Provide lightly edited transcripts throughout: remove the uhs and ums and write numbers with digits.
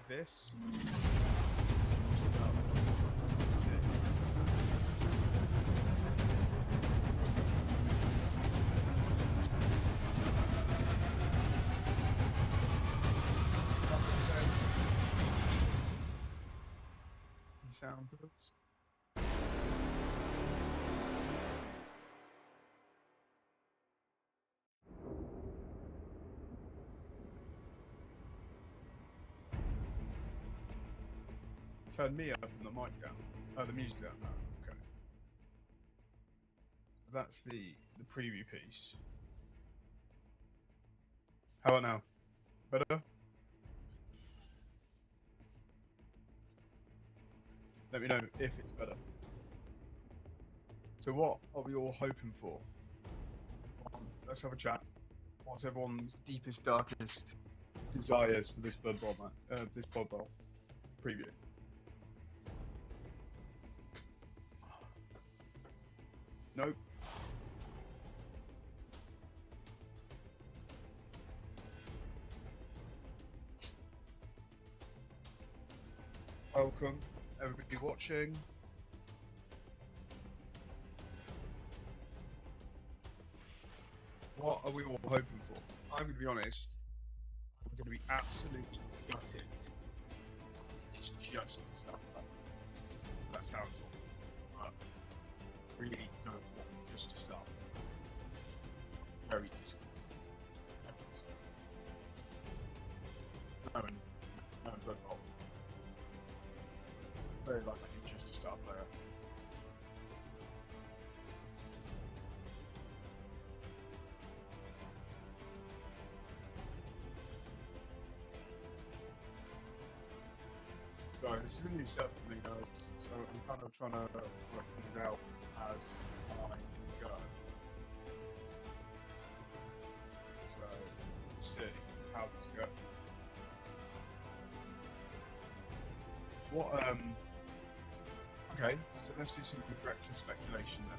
this. It's just about sick. Does he sound good? Turn me up and the mic down. Oh, the music down. Oh, okay. So that's the preview piece. How about now? Better? Let me know if it's better. So what are we all hoping for? Let's have a chat. What's everyone's deepest, darkest desires for this Blood Bowl this Blood Bowl preview? Nope. Welcome, everybody watching. What are we all hoping for? I'm going to be honest. I'm going to be absolutely gutted. It's just to start with. That sounds awful, but really don't want just to start with. Very disappointed. No, Blood Bowl. Very likely just a star player. So this is a new set for me, guys. So I'm kind of trying to work things out as I go. So we'll see how this goes. What? Okay, so let's do some retro speculation then.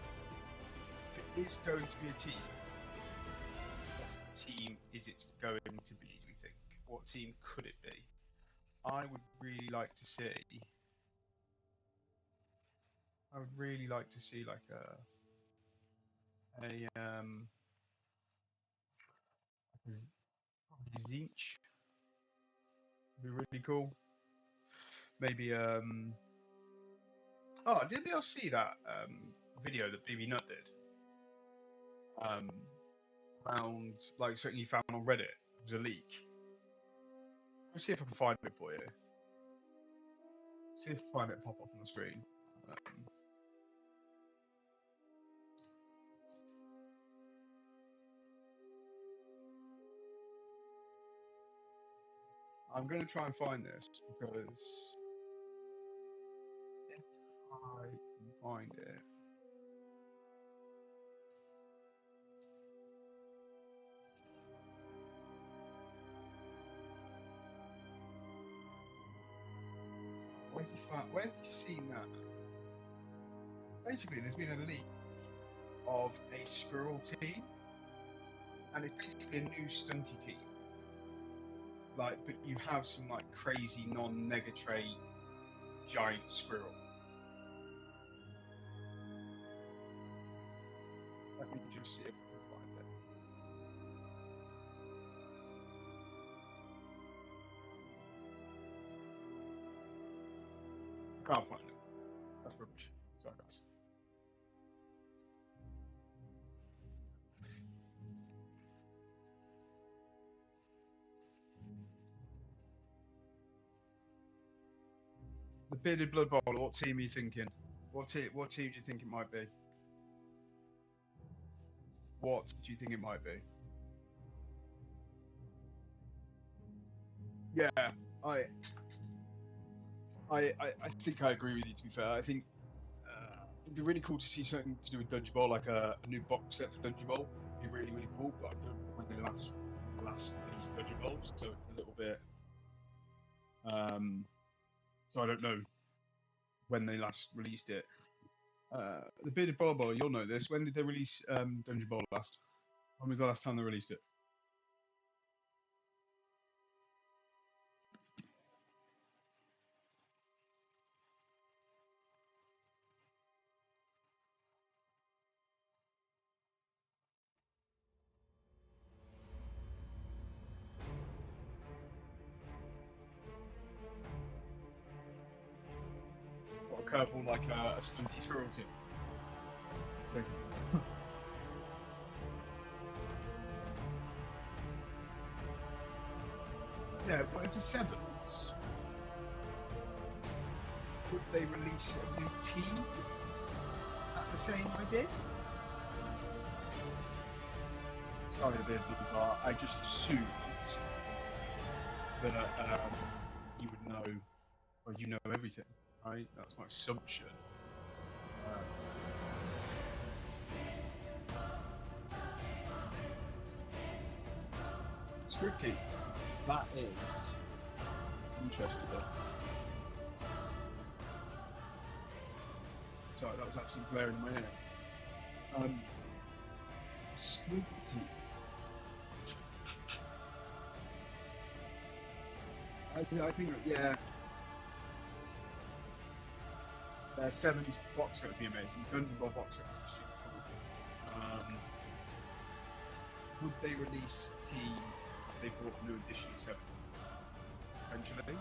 If it is going to be a team, what team is it going to be? Do we think? What team could it be? I would really like to see. I would really like to see like a probably Zinch. Would be really cool. Maybe oh, did we all see that video that BB Nut did? Around like something you found on Reddit. It was a leak. Let's see if I can find it for you. See if I can find it pop up on the screen. I'm going to try and find this because if I can find it. Where's he seen that? Basically, there's been a leak of a squirrel team, and it's basically a new stunty team. Like, but you have some like crazy non-nega trait giant squirrel. Let me just see if I can find it. I can't find it. That's rubbish. Sorry, guys. The bearded blood bowl. What team are you thinking? What team do you think it might be? What do you think it might be? Yeah, I think I agree with you. To be fair, I think it'd be really cool to see something to do with Dungeon Bowl, like a new box set for Dungeon Bowl. It'd be really, really cool. But I don't know when they last released Dungeon Bowls, so it's a little bit. So I don't know when they last released it. The Bearded Blood Bowl, you'll know this. When did they release Dungeon Bowl last? When was the last time they released it? curveball like a stunty squirrel team. So, yeah, but if it's sevens, would they release a new team at the same idea? Sorry, but I just assumed that you would know, or you know everything, right? That's my assumption. Scripty, that is interesting. Sorry, that was actually blaring in my ear. Scripty. I think, yeah. Sevens box set would be amazing. Dungeon Ball box set would be super cool. Would they release a team if they brought a new edition of Seven? Potentially.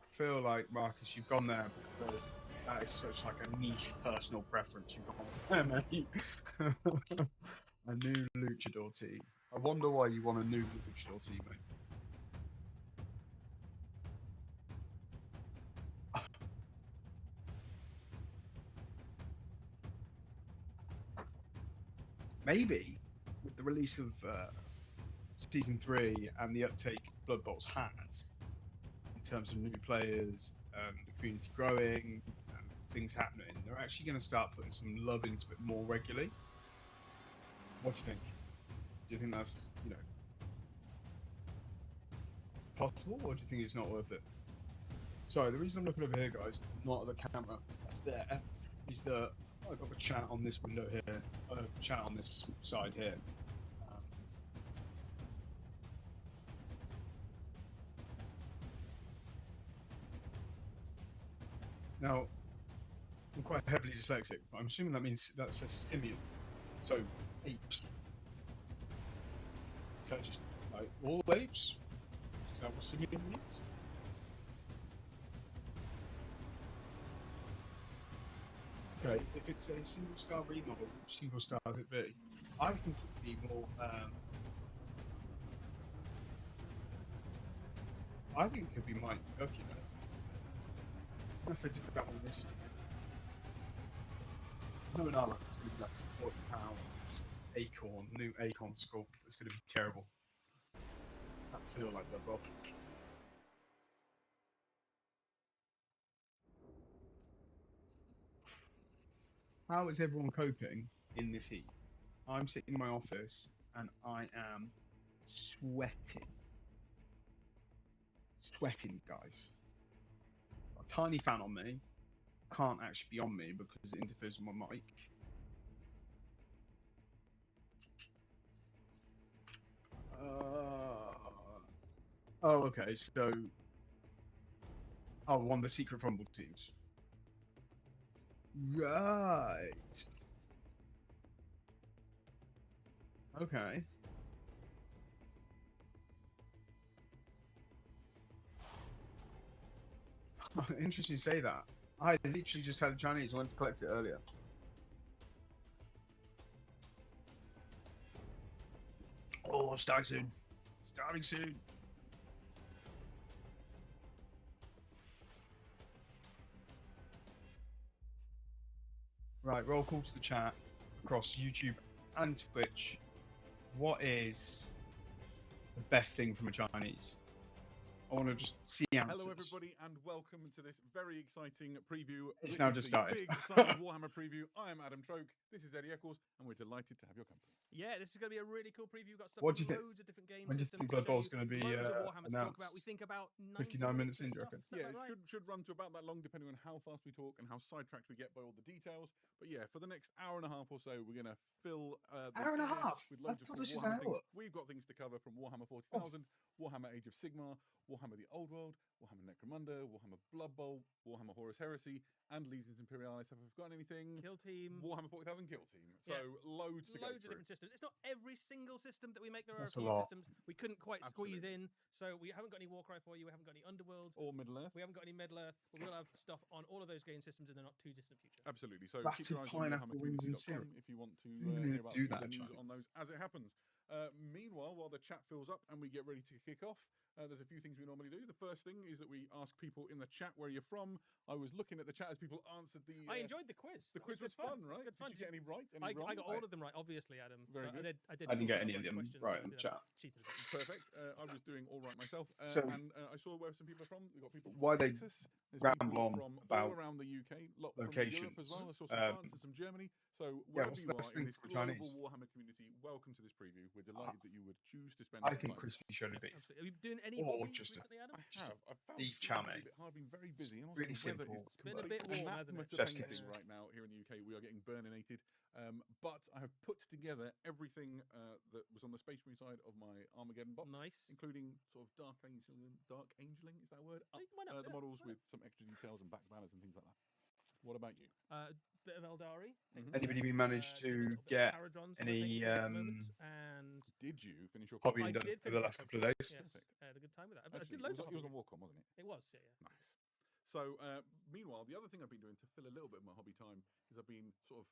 I feel like, Marcus, you've gone there because that is such like a niche personal preference. You've gone there, mate. A new luchador team. I wonder why you want a new luchador team, mate. Maybe with the release of season 3 and the uptake Blood Bowl's had in terms of new players, the community growing, things happening, they're actually going to start putting some love into it more regularly. What do you think? Do you think that's, possible, or do you think it's not worth it? Sorry, the reason I'm looking over here, guys, not at the camera, that's there, is that I've got a chat on this window here, a chat on this side here. Now, I'm quite heavily dyslexic, but I'm assuming that means that says simian. So, apes. Is that just like all apes? Is that what simian means? Okay, if it's a single star remodel, which single stars it be? I think it would be more. I think it could be Mike Cook, Unless I did that one recently. No, no, it's going to be like £40 acorn, new acorn sculpt. It's going to be terrible. I feel like that, Bob. How is everyone coping in this heat? I'm sitting in my office and I am sweating. Sweating, guys. A tiny fan on me. Can't actually be on me because it interferes with my mic. Oh, okay. So, one of the secret Rumble teams. Right. Okay. Interesting you say that. I literally just had a Chinese. I went to collect it earlier. Oh, starting soon. Starting soon. Right, roll call to the chat across YouTube and Twitch. What is the best thing from a Chinese? I want to just see answers. Hello, everybody, and welcome to this very exciting preview. It's now just started. Big Summer Warhammer preview. I am Adam Troke. This is Eddie Eccles, and we're delighted to have your company. Yeah, this is going to be a really cool preview. We've got stuff What do from you think? loads of different game When do you systems think to Blood show Bowl's you. going to be Loads of Warhammer to talk about. announced? We think about 59 minutes in, do you stuff. reckon? Is that Yeah, about right? should run to about that long, depending on how fast we talk and how sidetracked we get by all the details. But yeah, for the next hour and a half or so, we're going to fill the Hour and a air half? with I loads of thought cool this was Warhammer an things. hour. We've got things to cover from Warhammer Oh. 40,000, Warhammer Age of Sigmar, Warhammer the Old World, Warhammer Necromunda, Warhammer Blood Bowl, Warhammer Horus Heresy, and Legions Imperialis. Have I forgotten anything? Kill Team. Warhammer 40,000 Kill Team. So Yeah. loads to go Loads of through. different systems. It's not every single system that we make. There are That's a a few lot. systems we couldn't quite squeeze Absolutely. in. So we haven't got any Warcry for you. We haven't got any Underworld. Or Middle Earth. We haven't got any Middle Earth. But we'll have stuff on all of those game systems in the not too distant future. Absolutely. So keep Batty your eyes on pineapple wings and warhammercommunity.com syrup. if you want to Didn't even hear about do all that the at news Chinese. on those as it happens. Meanwhile, while the chat fills up and we get ready to kick off, there's a few things we normally do. The first thing is that we ask people in the chat where you're from. I was looking at the chat as people answered the. I enjoyed the quiz. The quiz was fun, right? Good fun. Did you get any right? Any I wrong? got all of them right, obviously, Adam. Very but good. I did I didn't get filter any out of them questions, right so in I the did chat. cheated a bit. Perfect. I was doing all right myself. So- and I saw where some people are from. We've got people from Why they Texas. There's ramble people on from all about around the UK, lot from Europe as locations, well. I saw some France and some Germany. So yeah, wherever what's the you are best in thing this for global Chinese? Warhammer community, welcome to this preview. We're delighted that you would choose to spend I some think time. crispy shoulder beef. Absolutely. Are you doing any Or hobby just a- recently, Adam? I Just a have. I've found beef being chow a mein. bit hard, been very busy, and also Really the weather simple. is been a bit completely warm, hasn't anathema it? to Chef's painting kiss. right now here in the UK. We are getting burninated. But I have put together everything that was on the Space Marine side of my Armageddon box, Nice. including sort of dark angeling, is that a word? Up, Why not? the Yeah, models why not? with some extra details and back banners and things like that. What about you? Bit of Eldari. Anybody been managed Doing a to little bit of get Paradrons, any I think, at the moment. And Did you finish your hobby copy? done did for finish the my last couple of days? Yes, Perfect. I had a good time with that. I Actually, did loads of it was on hobby. Warcom, wasn't it? It was, yeah. Nice. So, meanwhile, the other thing I've been doing to fill a little bit of my hobby time is I've been sort of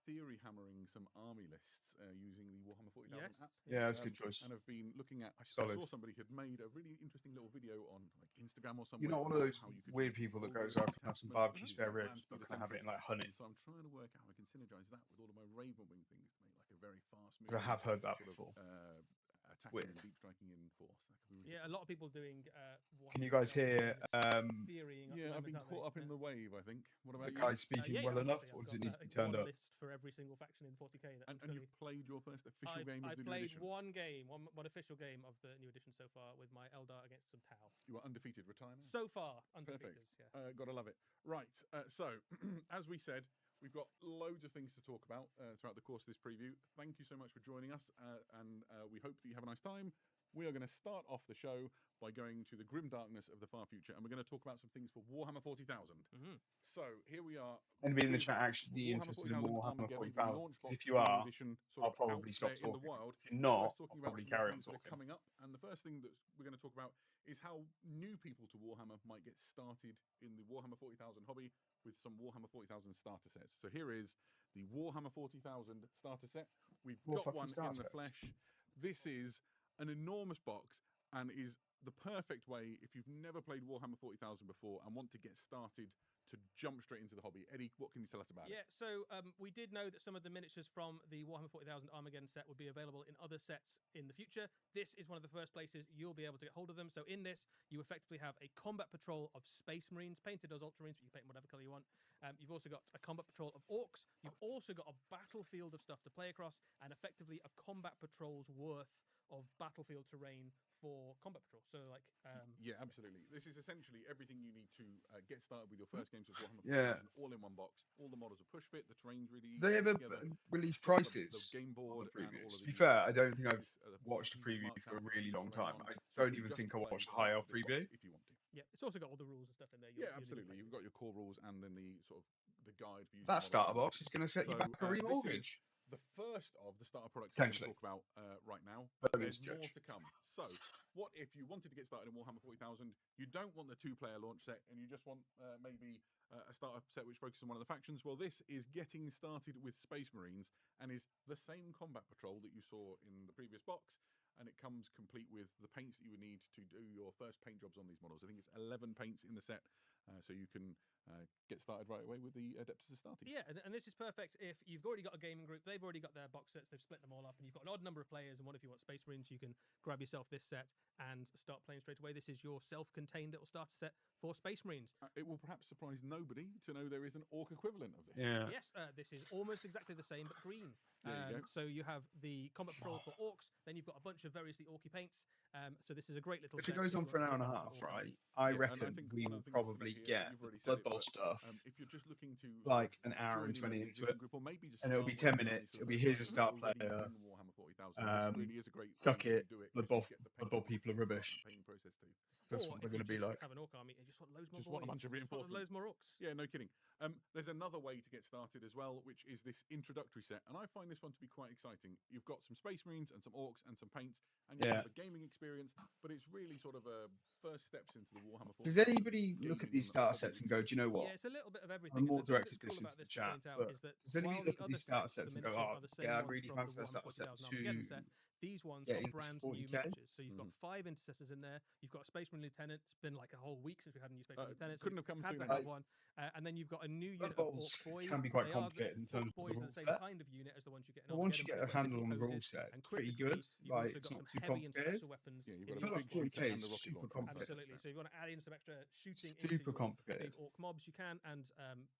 theory hammering some army lists using the Warhammer 40,000 Yes. app. Yeah, that's a good choice. And I've been looking at. I Solid. saw somebody had made a really interesting little video on like Instagram or somewhere. You're not one of about those how you could weird use people that folders, goes, I can have some attachments, barbecue and spare have ribs, lands be but the can I have it in central- like honey? And so I'm trying to work out how I can synergize that with all of my Raven Wing things to make like a very fast. Because I have heard that sort before. of, attacking weird. and deep striking in force. That could be really Yeah, a fun. lot of people doing. Can you guys hear theorying? at the Yeah, I've moment, been aren't caught they? up in the wave, I think. What about the you? guy speaking well enough, obviously, or I've does it got, need to be turned one up? list for every single faction in 40k. That I'm And you've played your first official game of I've the new played edition. one game, one official game of the new edition so far with my Eldar against some Tau. You are undefeated, retire now. So far, undefeated. Perfect. Yeah. Gotta love it. Right. So, as we said, we've got loads of things to talk about throughout the course of this preview. Thank you so much for joining us, and we hope that you have a nice time. We are going to start off the show by going to the grim darkness of the far future, and we're going to talk about some things for Warhammer 40,000. Mm-hmm. So here we are. Anybody in the with chat actually Warhammer interested in 40,000 Warhammer Armageddon, the 40,000? launch Because box if you of the new are, edition, sort I'll of probably out stop there in the talking. wild. If you're not, Worth I'll talking about probably some of the carry on things that are talking. coming up. And the first thing that we're going to talk about is how new people to Warhammer might get started in the Warhammer 40,000 hobby with some Warhammer 40,000 starter sets. So here is the Warhammer 40,000 starter set. We've More got fucking one in starter the sets. flesh. This is an enormous box and is the perfect way if you've never played Warhammer 40,000 before and want to get started to jump straight into the hobby. Eddie, what can you tell us about it? Yeah, so we did know that some of the miniatures from the Warhammer 40,000 Armageddon set would be available in other sets in the future. This is one of the first places you'll be able to get hold of them. So in this, you effectively have a combat patrol of Space Marines, painted as Ultramarines, but you can paint them whatever colour you want. You've also got a combat patrol of Orcs. You've also got a battlefield of stuff to play across, and effectively a combat patrol's worth of battlefield terrain for combat patrol. So like yeah, absolutely. This is essentially everything you need to get started with your first games of Warhammer 40,000 Yeah. all in one box. All the models are push fit, the terrain's really easy Do they to ever put together. release Got prices the game on board the and all previews? of To be the fair, I don't think I've pieces, watched a pieces preview marked for a out really with long terrain time. on, I so don't you even just think I play watched a straight high out elf of this box preview. if you want to. yeah, it's also got all the rules and stuff in there. Yeah, absolutely. You've got your core rules and then the sort of the guide for using That the starter model. box is going to set you So, back a this is remortgage. the first of the starter products we're going to Potentially. talk about right now. But There's it's more judge. to come. So, what if you wanted to get started in Warhammer 40,000? You don't want the two-player launch set, and you just want maybe a starter set which focuses on one of the factions. Well, this is getting started with Space Marines and is the same combat patrol that you saw in the previous box. And it comes complete with the paints that you would need to do your first paint jobs on these models. I think it's 11 paints in the set. so you can get started right away with the Adeptus Astartes. Yeah, and this is perfect if you've already got a gaming group, they've already got their box sets, they've split them all up, and you've got an odd number of players, and what if you want Space Marines, you can grab yourself this set and start playing straight away. This is your self-contained little starter set for Space Marines. It will perhaps surprise nobody to know there is an Orc equivalent of this. Yeah. Yes, this is almost exactly the same, but green. There you go. So you have the Combat Patrol for Orcs, then you've got a bunch of variously orky paints. So this is a great little If set it goes if on you for an want hour and to a get half, into Warhammer. right? I Yeah, and I reckon think we one will of the things to note probably here, get you've already Blood said it, Bowl but, stuff if you're just looking to like an hour and join 20 in with the into existing it, group, or maybe just and it'll be start 10 with your army minutes. so It'll that be here's a they're start already player. in Warhammer 40,000. This really is a great Suck way it. to do it. Blood 'cause Bowl, you get the Blood Bowl painting people are and start rubbish. that painting process too. That's Or what if they're you going to be just like. have an orc army and just want loads more Just boys, want a bunch of just want reinforcements. loads more orcs. Yeah, no kidding. There's another way to get started as well, which is this introductory set, and I find this one to be quite exciting. You've got some Space Marines and some Orcs and some paints, and you Yeah. have a gaming experience, but it's really sort of a first steps into the Warhammer 40,000. Does anybody look at gaming these and starter hobby sets and go, do you know what? Yeah, it's a little bit of everything. I'm more and the thing that's directed cool this about into the this to chat, point out but is that does anybody while look the at other these starter sets, the sets and go, miniatures oh, are the same yeah, I ones really from the fancy that Warhammer starter set 40,000 Armageddon to set, these ones get got into brand new 40k? miniatures. So you've got 5 intercessors in there. You've got a Space Marine Lieutenant. It's been like a whole week since we had a new Space Marine Lieutenant. So Couldn't have come had sooner. to have one. And then you've got a new Blood unit of Bowls Orc Boys. can be quite They are complicated in Orc terms of the Boys are rule the same set. kind of unit as the ones you get in But once you Armageddon. get a They've got handle on the different rule poses, set, and it's pretty critically, good. you've Like, also it's got not some too heavy complicated. intercessor weapons. Yeah, you've in got I feel a the like big 40k shooter and is the rocket super launcher. complicated. Absolutely. So if you want to add in some extra shooting Super into your complicated. big orc mobs, you can, and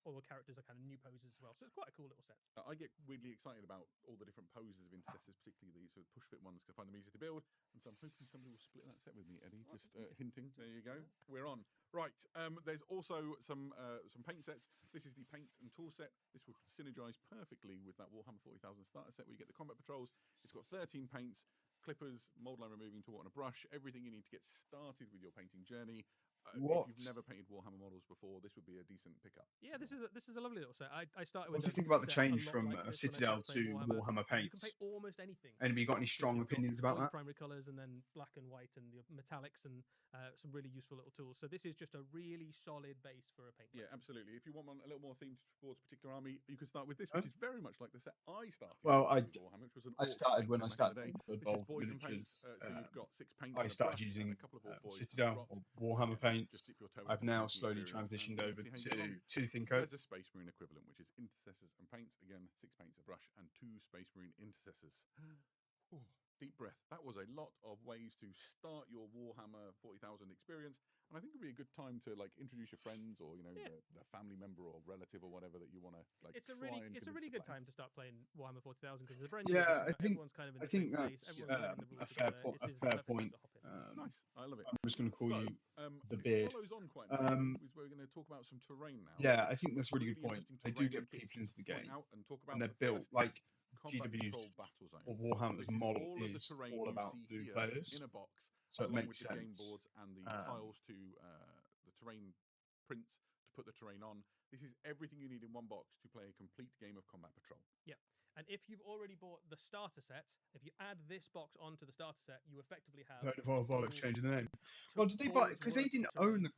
all the characters are kind of new poses as well. So it's quite a cool little set. I get weirdly excited about all the different poses of intercessors, particularly these sort of push fit ones, because I find them easy to build. And so I'm hoping somebody will split that set with me, Eddie. Just hinting. There you go. We're on. Right. There's also some paint sets. This is the paints and tool set. This would synergize perfectly with that Warhammer 40,000 starter set where you get the combat patrols. It's got 13 paints, clippers, mold line removing tool, and a brush. Everything you need to get started with your painting journey. What? If you've never painted Warhammer models before, this would be a decent pickup. Yeah, this is a lovely little set. I started What with. do you think about the change from Citadel to Warhammer You can paints? paint almost anything. Anybody got any strong You've got opinions about loads that? of primary colours and then black and white and the metallics and some really useful little tools. So this is just a really solid base for a paint. Yeah, absolutely. If you want one a little more themed towards a particular army, you can start with this, which is very much like the set I started. Well, with Warhammer, which was an I orc started when I painter back in the started day. Blood This Bowl is boys and paints. miniatures. So you've got 6 paints I and a started brush and using a couple of orc boys. Citadel or Warhammer paints. Just dip your toe I've into the now painting slowly experience, transitioned and over see how you get on. to two thin There's a coats. Space Marine equivalent, which is intercessors and paints. Again, 6 paints, a brush, and 2 Space Marine intercessors. Ooh, deep breath. That was a lot of ways to start your Warhammer 40,000 experience, and I think it'd be a good time to like introduce your friends or a family member or relative or whatever that you want to like. It's a really good time to start playing Warhammer 40,000 because it's a brand new Yeah, edition. Everyone's kind of in the same place. that's Everyone's learning the rules a fair together. point. This is the perfect time to hop in. Nice, I love it. I'm just going to call you the it beard. follows on quite nicely. We're going to talk about some terrain now. Yeah, I think that's a really good point. interesting They do terrain get kits people into to the point game, out and talk about. and they're The built first is like Combat Control GW's Battle Zone. or Warhammer's This is model all of the is terrain all you about see blue here players, in a box, so it along makes with the game sense. boards and the tiles to the terrain prints to put the terrain on. This is everything you need in one box to play a complete game of Combat Patrol. Yeah. And if you've already bought the starter set, if you add this box onto the starter set, you effectively have Heard of all bollocks changing the name. Well, did they buy? Because they didn't own the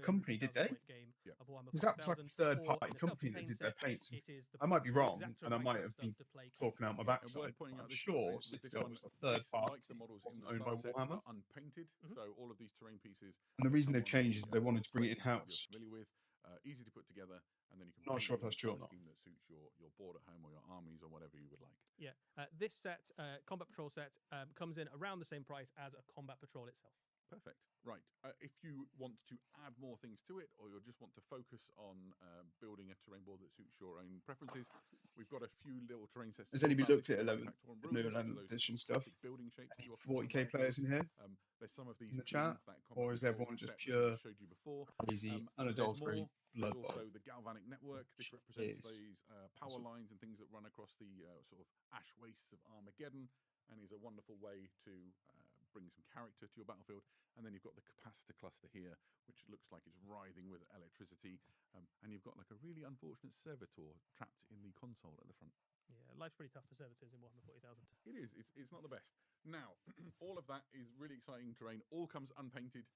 company, did they? Because that was like a third-party company that did their paints. I might be wrong, and I might have been talking out my backside. I'm sure Citadel was a third party, like the models in the owned by starter set, Warhammer. are unpainted. So all of these terrain pieces. And the reason come they've on changed is the, they wanted to bring it terrain type in-house. You're familiar with, easy to put together, and then you can. Not paint sure if it in that's the true or colour not. scheme that suits your board at home or your armies or whatever you would like. Yeah, this set, Combat Patrol set, comes in around the same price as a Combat Patrol itself. Perfect. Right. If you want to add more things to it, or you just want to focus on building a terrain board that suits your own preferences, we've got a few little terrain sets. Has anybody looked at 11th, the new 11th edition stuff? Building shapes Any you often see 40k players in here? There's some of these in the chat, that or is Combat everyone Patrol just set that I pure showed you before? crazy, There's unadulterated more. Blood There's Bowl? also the galvanic network. This represents is these power lines and things that run across the sort of ash wastes of Armageddon, and is a wonderful way to bring some character to your battlefield. And then you've got the capacitor cluster here, which looks like it's writhing with electricity, and you've got like a really unfortunate servitor trapped in the console at the front. Yeah, life's pretty tough for servitors in Warhammer 40,000. It is. It's not the best. Now, all of that is really exciting terrain. All comes unpainted,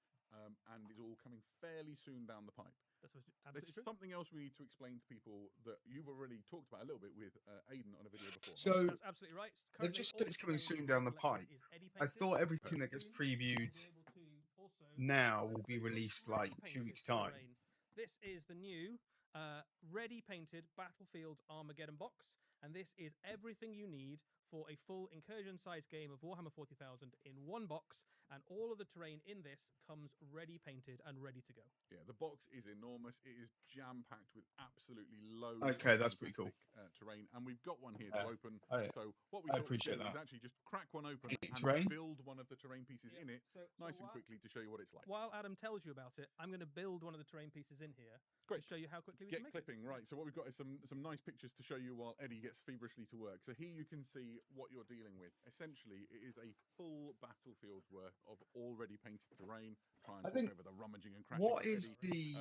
and is all coming fairly soon down the pipe. That's There's absolutely true. something else we need to explain to people that you've already talked about a little bit with Aidan on a video before. So That's absolutely right. they've Currently, just all said it's the coming terrain soon in down our the collection pipe. is Eddie I painted. thought everything that gets Soon previewed we'll be able to also now will be released like 2 weeks' time. terrain This is the new ready painted Battlefield Armageddon box, and this is everything you need for a full incursion-sized game of Warhammer 40,000 in one box, and all of the terrain in this comes ready painted and ready to go. Yeah, the box is enormous. It is jam-packed with absolutely loads Okay, of that's pretty cool. fantastic terrain, and we've got one here Yeah. to open. I So what we I thought we'd appreciate do is that. actually just crack one open Paint and terrain? build one of the terrain pieces in it, nice and quickly, to show you what it's like. While Adam tells you about it, I'm going to build one of the terrain pieces in here Great. to show you how quickly we can Get make clipping, it. right. So what we've got is some nice pictures to show you while Eddie gets feverishly to work. So here you can see what you're dealing with. Essentially, it is a full battlefield's worth of already painted terrain. Try and I talk think over the rummaging and crashing. What with is Eddie.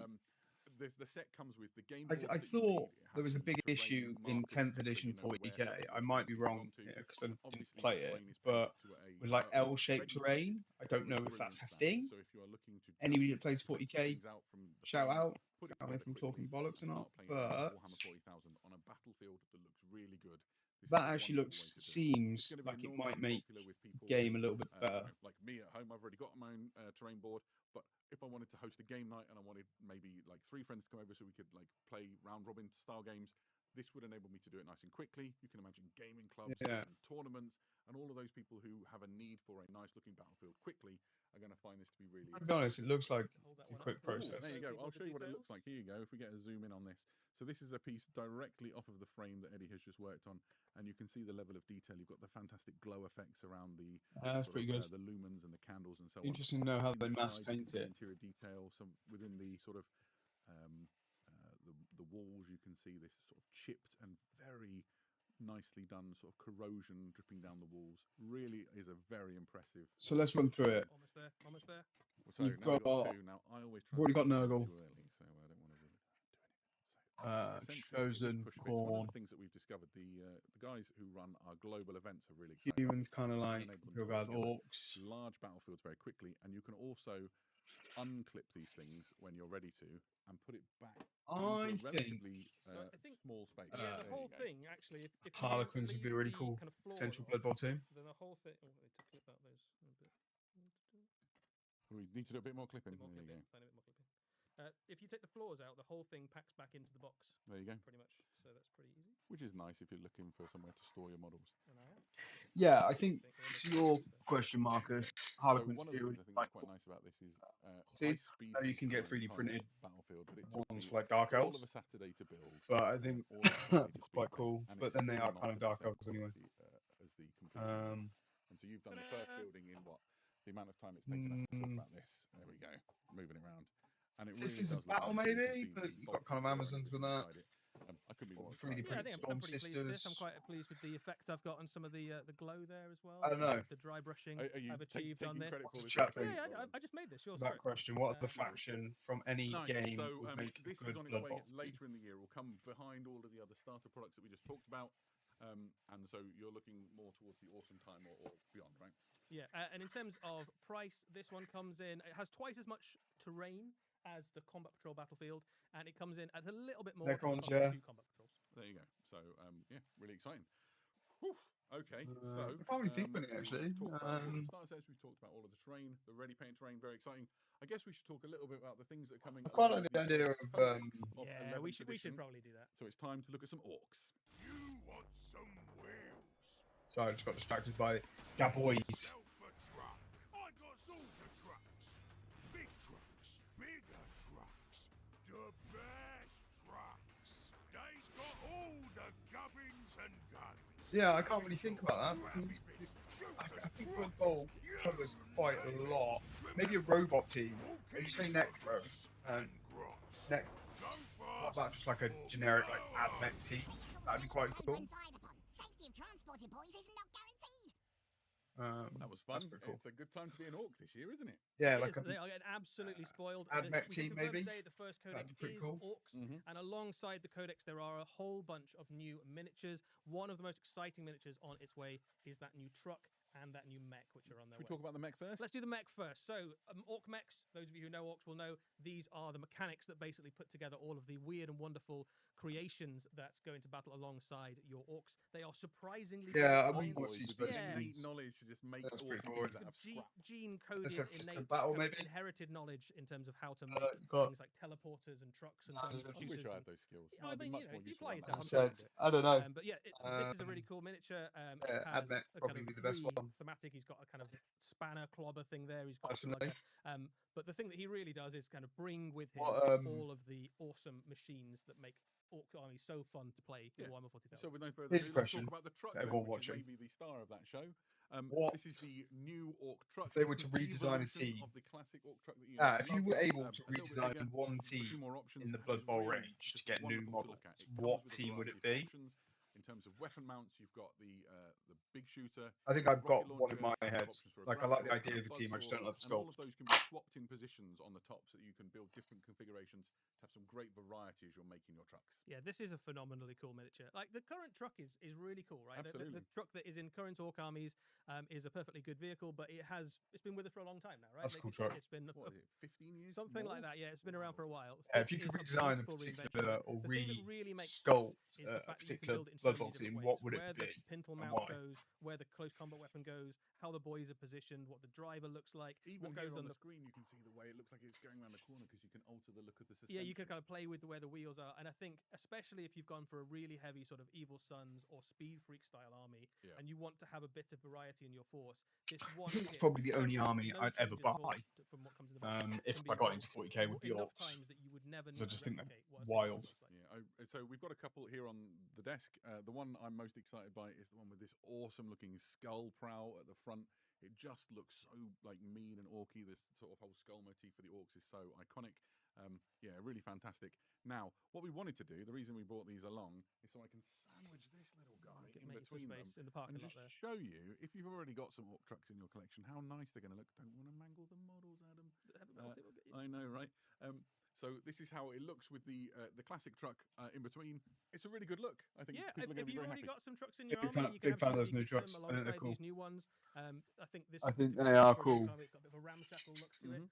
the? The set comes with the game I boards that you thought need. It there has was a the big terrain issue in markers 10th so edition you know where 40k. your I might terrain be piece has wrong gone to. because I didn't Obviously, play the it, terrain is but painted to a with like L-shaped ready terrain, I don't know if brilliant that's a standard. thing. So if you are looking to Anybody just that plays rip 40k, things out from the shout frames, out. put it Tell me if together I'm talking quickly, bollocks or and not, start playing around but Warhammer 40,000 on a battlefield that looks really good. This that is a actually wonderful way to do it. It's seems going to be like it enormously might make popular with people game a little bit better. like me at home. I've already got my own terrain board, but if I wanted to host a game night and I wanted maybe like 3 friends to come over so we could like play round robin style games, this would enable me to do it nice and quickly. You can imagine gaming clubs Yeah. and tournaments, and all of those people who have a need for a nice looking battlefield quickly are going to find this to be really To be honest, it looks like Hold that it's a one up quick for you. process. there you go. People I'll with show you what it details. looks like. Here you go. If we get a zoom in on this. So this is a piece directly off of the frame that Eddie has just worked on, and you can see the level of detail. You've got the fantastic glow effects around the That's pretty good. the lumens and the candles and so on. Interesting to know how they mass Inside, you can paint see it. interior detail. Some within the sort of the walls, you can see this sort of chipped and very nicely done sort of corrosion dripping down the walls. Really is a very impressive. So let's run through it. Almost there. Almost there. So You've now we've got got- 2. Now I always try. We've already got to Nurgle. too early, so I don't want to ruin it. Essentially, it is Chosen push bits. One of Pawn. the things that we've discovered, the guys who run our global events are really excited. Humans kind of It's gonna like enable them who to have put together orcs. large battlefields very quickly, and you can also unclip these things when you're ready to and put it back I into a think relatively So I think small space. yeah, the There whole you go. thing actually. If Harlequins you would be leave a really the cool kind of floors potential off, Blood Bowl team. then the whole thing. Oh, I need to clip out those a bit. We need to do a bit more clipping. Bit more There you clipping. go. Tiny bit more clipping. If you take the floors out, the whole thing packs back into the box. There you go. Pretty much. So that's pretty easy. Which is nice if you're looking for somewhere to store your models. And I am. Yeah, I think to your question, Marcus, Harlequins one of the do things I think like is quite nice about this is See, high speed. now you can get 3D printed battlefield, but it took ones me for like Dark all Elves, of a Saturday to build. but I think all of a Saturday to it's quite speed paint, cool. and But it's then they still are not kind of to the Dark same Elves anyway. quality, as the complete paint. And so you've done the first building in what the amount of time it's taken us to talk about this. There we go, moving around, and it This really is does a look battle nice. You can maybe, see but the you've got bulky kind of core and Amazons with everything that. inside it. I couldn't be more 3D excited. Yeah, I printed think I'm Storm pretty pleased with this. I'm Sisters. quite pleased with the effect I've got on some of the glow there as well. I don't know. The dry brushing Are you I've achieved on taking this. credit for What's this? the chat Yeah, thing? I just made this. Yours. That question: what other Lovely. faction from any Nice. game So would make a this good is on its Blood way Bowl team? later in the year. Will come behind all of the other starter products that we just talked about, and so you're looking more towards the autumn time or beyond, right? Yeah, and in terms of price, this one comes in. It has twice as much terrain as the Combat Patrol Battlefield, and it comes in at a little bit more than the Necrons, cost of yeah. 2 Combat Patrols. There you go. So yeah, really exciting. Whew. Okay, so I can't really think of it, we've actually. talked about all of the starter sets. We've talked about all of the terrain, the ready paint terrain, very exciting. I guess we should talk a little bit about the things that are coming. I quite along like the with idea of codex of Yeah, we 11th should edition. probably do that. So it's time to look at some orcs. You want some wheels? Sorry, I just got distracted by Da Boys. Yourself a truck. I got sorta trucks. Big trucks, bigger trucks, the best trucks. They's got all the gubbins and guns. Yeah, I can't really think about that because I think Blood Bowl covers quite a lot. Maybe a robot team. If you say Necro and Necro, what about just like a generic like AdMech team? That'd be quite cool. Safety of transported boys is not guaranteed. That was fun. That's pretty cool. It's a good time to be an orc this year, isn't it? Yeah, It like is. They are getting absolutely spoiled. AdMech We team, confirmed maybe? today the first codex That'd be pretty is cool. orcs, Mm-hmm. and alongside the codex, there are a whole bunch of new miniatures. One of the most exciting miniatures on its way is that new truck and that new mech, which are on their Should we way. talk about the mech first? Let's do the mech first. So, orc mechs, those of you who know orcs will know, these are the mechanics that basically put together all of the weird and wonderful creations that's going to battle alongside your orcs. They are surprisingly Yeah, I well wouldn't designed. want to see with the Yeah. innate knowledge to just make That's pretty awesome boring. things out of scrap. Gene-coded, That's system innate, battle, kind of maybe? inherited knowledge in terms of how to make got- things like teleporters and trucks and No, grenade there's- I wish shooters. I had and- those skills. I I'd be mean, much you know, more if you useful play than yourself, I I'm sure you can said, do it. I don't know. But yeah, this is a really cool miniature. It yeah, has Admech, a kind probably of be the best three one. thematic. He's got a kind of spanner clobber thing there. He's got a Personally. slugger. But the thing that he really does is kind of bring with him What, all of the awesome machines that make Orc Army so fun to play in Yeah. Warhammer 40,000. So with no further Here's a ado, let's talk question about the truck to then, everyone which is watching. maybe the star of that show. What This is the new Orc truck. if they It's were to the redesign a evolution team? of the classic Orc truck that you know If you love. were able to A little bit redesign bigger, one a few team more options, in the and Blood it's Bowl really range to just get new wonderful to look models, at. It what comes with a team would variety it of be? options. In terms of weapon mounts, you've got the big shooter. I think the I've got rocket one in launcher, my you have head. options for a Like, I like the grapple, idea of a team, I just buzzsaw, don't like the and all of sculpt. those can be swapped in positions on the top so that you can build different configurations to have some great variety as you're making your trucks. Yeah, this is a phenomenally cool miniature. Like the current truck is really cool, right? Absolutely. The truck that is in current Orc armies is a perfectly good vehicle, but it's been with us for a long time now, right? That's a Like, cool truck. it's been What is it, 15 years? something like more? that. Yeah, it's been around Wow. for a while. Yeah, This if you could is redesign a beautiful reinvention of particular it. or The thing that really makes re-sculpt this is the a fact that you can particular build it in so Blood many Bowl different team, ways. what would Where it the be? pintle And mount why? goes, where the close combat weapon goes, how the boys are positioned, what the driver looks like, Even what here goes on on the the screen, you can see the way it looks like it's going around the corner because you can alter the look of the suspension. yeah, you can kind of play with where the wheels are, and I think especially if you've gone for a really heavy sort of Evil Sons or Speed Freak style army, Yeah. and you want to have a bit of variety in your force, this I one think that's kit, probably the so only army no I'd ever changes at all buy. from what comes in the box. If can I be got built into 40k, would be enough Orcs. times that you would never So need I to just think they're replicate what a wild. looks like. Yeah, so we've got a couple here on the desk. The one I'm most excited by is the one with this awesome looking skull prow at the front. It just looks so like mean and orky. This sort of whole skull motif for the orcs is so iconic. Yeah, really fantastic. Now, what we wanted to do, the reason we brought these along, is so I can sandwich this little guy in Make some between them space in the parking and lot just there. show you, if you've already got some orc trucks in your collection, how nice they're going to look. Don't want to mangle the models, Adam. I know, right? So this is how it looks with the classic truck in between. It's a really good look. I think Yeah, people are going if to be you've very already happy. got some trucks in your Big army, fan, you can big fan of absolutely those new keep them trucks. I think they're alongside cool. these new ones. I think this. I think to be they honest, are for an orc cool. army, it's got a bit of a ramshackle look to it.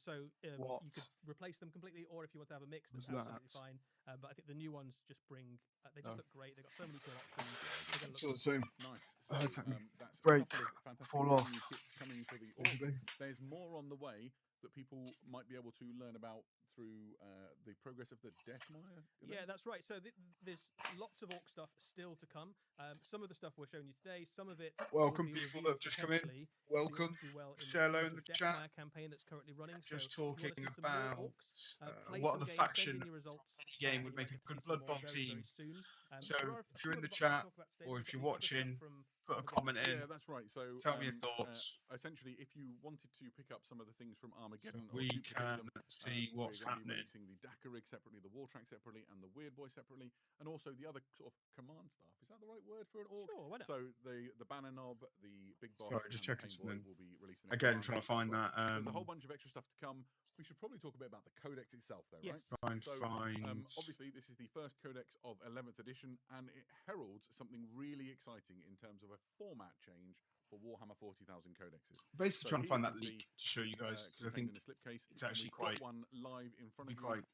So What? you could replace them completely, or if you want to have a mix, that's What's absolutely that? fine. But I think the new ones just bring. They just Oh. look great. They've got so many cool options. They're going to So, look so Nice. I had So something that's break, a couple of fantastic fall brand off. new kits coming for the orcs. Basically. There's more on the way that people might be able to learn about through the progress of the Deathmire. Yeah, that's right. So there's lots of orc stuff still to come. Some of the stuff we're showing you today, some of it Welcome, will be people that revealed have just come in. potentially Welcome. to do well in Say the hello Forge in of the chat. Deathmire campaign that's currently running. Just So if you talking want to see some more about orcs, play what some the games, send faction in your results. any game would You might make a get to see good some Blood more Bowl very, very team. soon. So there are a if few you're in other the boxes to chat talk about today. or We've if got you're the other stuff watching, from put a Armageddon comment Set. in. Yeah, that's right. So Tell me your thoughts. Essentially, if you wanted to pick up some of the things from So Armageddon or we duplicate can them, see what's we're going to be happening. releasing the Dakar rig separately, the War Track separately, and the Weird Boy separately, and also the other sort of command staff. Is that the right word for an orc? Sure, why not? So the banner knob, the big boss, Sorry, just and the checking pain boy something. will be released in Again, extra trying to armies as find well. that. There's a whole bunch of extra stuff to come. We should probably talk a bit about the codex itself, though, Yes. right? Find. Obviously, this is the first codex of 11th edition, and it heralds something really exciting in terms of a format change for Warhammer 40,000 codexes. Basically, So trying to here find you that can leak see to show you it's, guys because I contained think in a slipcase, it's and actually we've quite. got one live in front Be of you. quite.